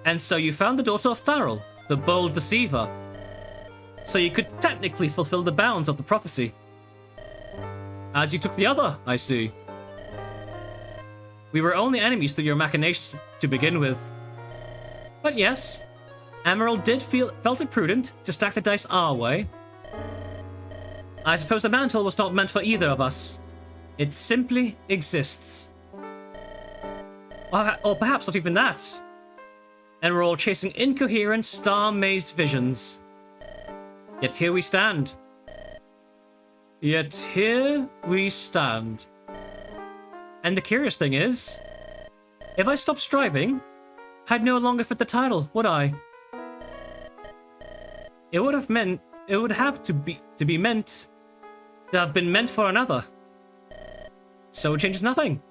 And so you found the daughter of Farrell, the bold deceiver. So you could technically fulfill the bounds of the prophecy. As you took the other, I see. We were only enemies through your machinations to begin with. But yes, Amaral felt it prudent to stack the dice our way. I suppose the mantle was not meant for either of us. It simply exists. Or perhaps not even that. And we're all chasing incoherent, star-mazed visions. Yet here we stand. Yet here we stand. And the curious thing is, if I stopped striving, I'd no longer fit the title, would I? It would have to have been meant for another. So it changes nothing.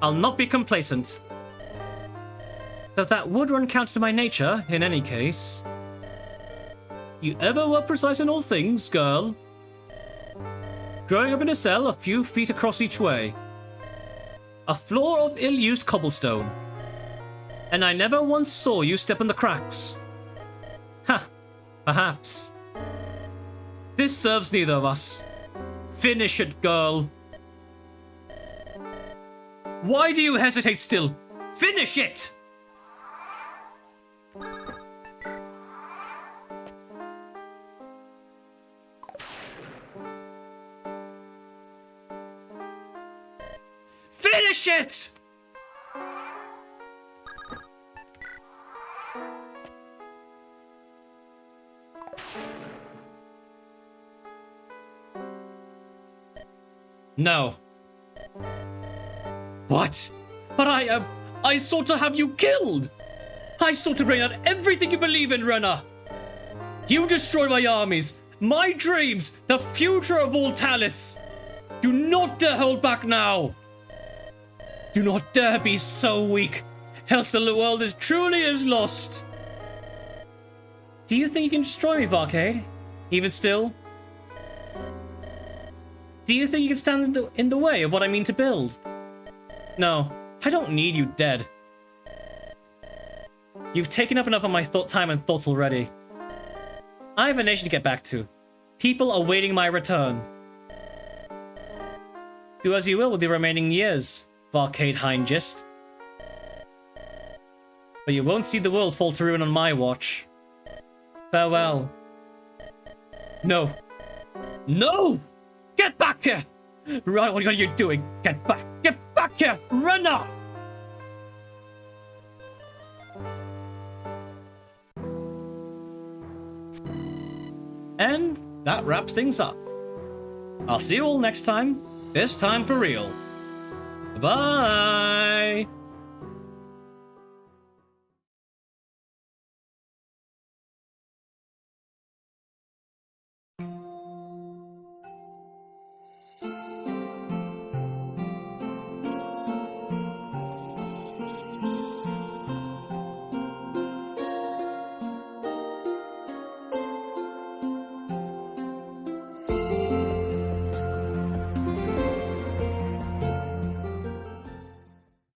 I'll not be complacent. Though that would run counter to my nature, in any case. You ever were precise in all things, girl? Growing up in a cell a few feet across each way. A floor of ill-used cobblestone. And I never once saw you step in the cracks. Ha, perhaps. This serves neither of us. Finish it, girl. Why do you hesitate still? Finish it! Finish it! No. What? But I sought to have you killed! I sought to bring out everything you believe in, Renna! You destroyed my armies, my dreams, the future of all Talis! Do not dare hold back now! Do not dare be so weak, else the world is truly lost. Do you think you can destroy me, Varcade? Even still? Do you think you can stand in the way of what I mean to build? No, I don't need you dead. You've taken up enough of my time and thoughts already. I have a nation to get back to. People awaiting my return. Do as you will with the remaining years, Varcade Hindgist. But you won't see the world fall to ruin on my watch. Farewell. No. No! Get back here! Run, what are you doing? Get back! Get back here! Run now! And that wraps things up. I'll see you all next time, this time for real. Bye!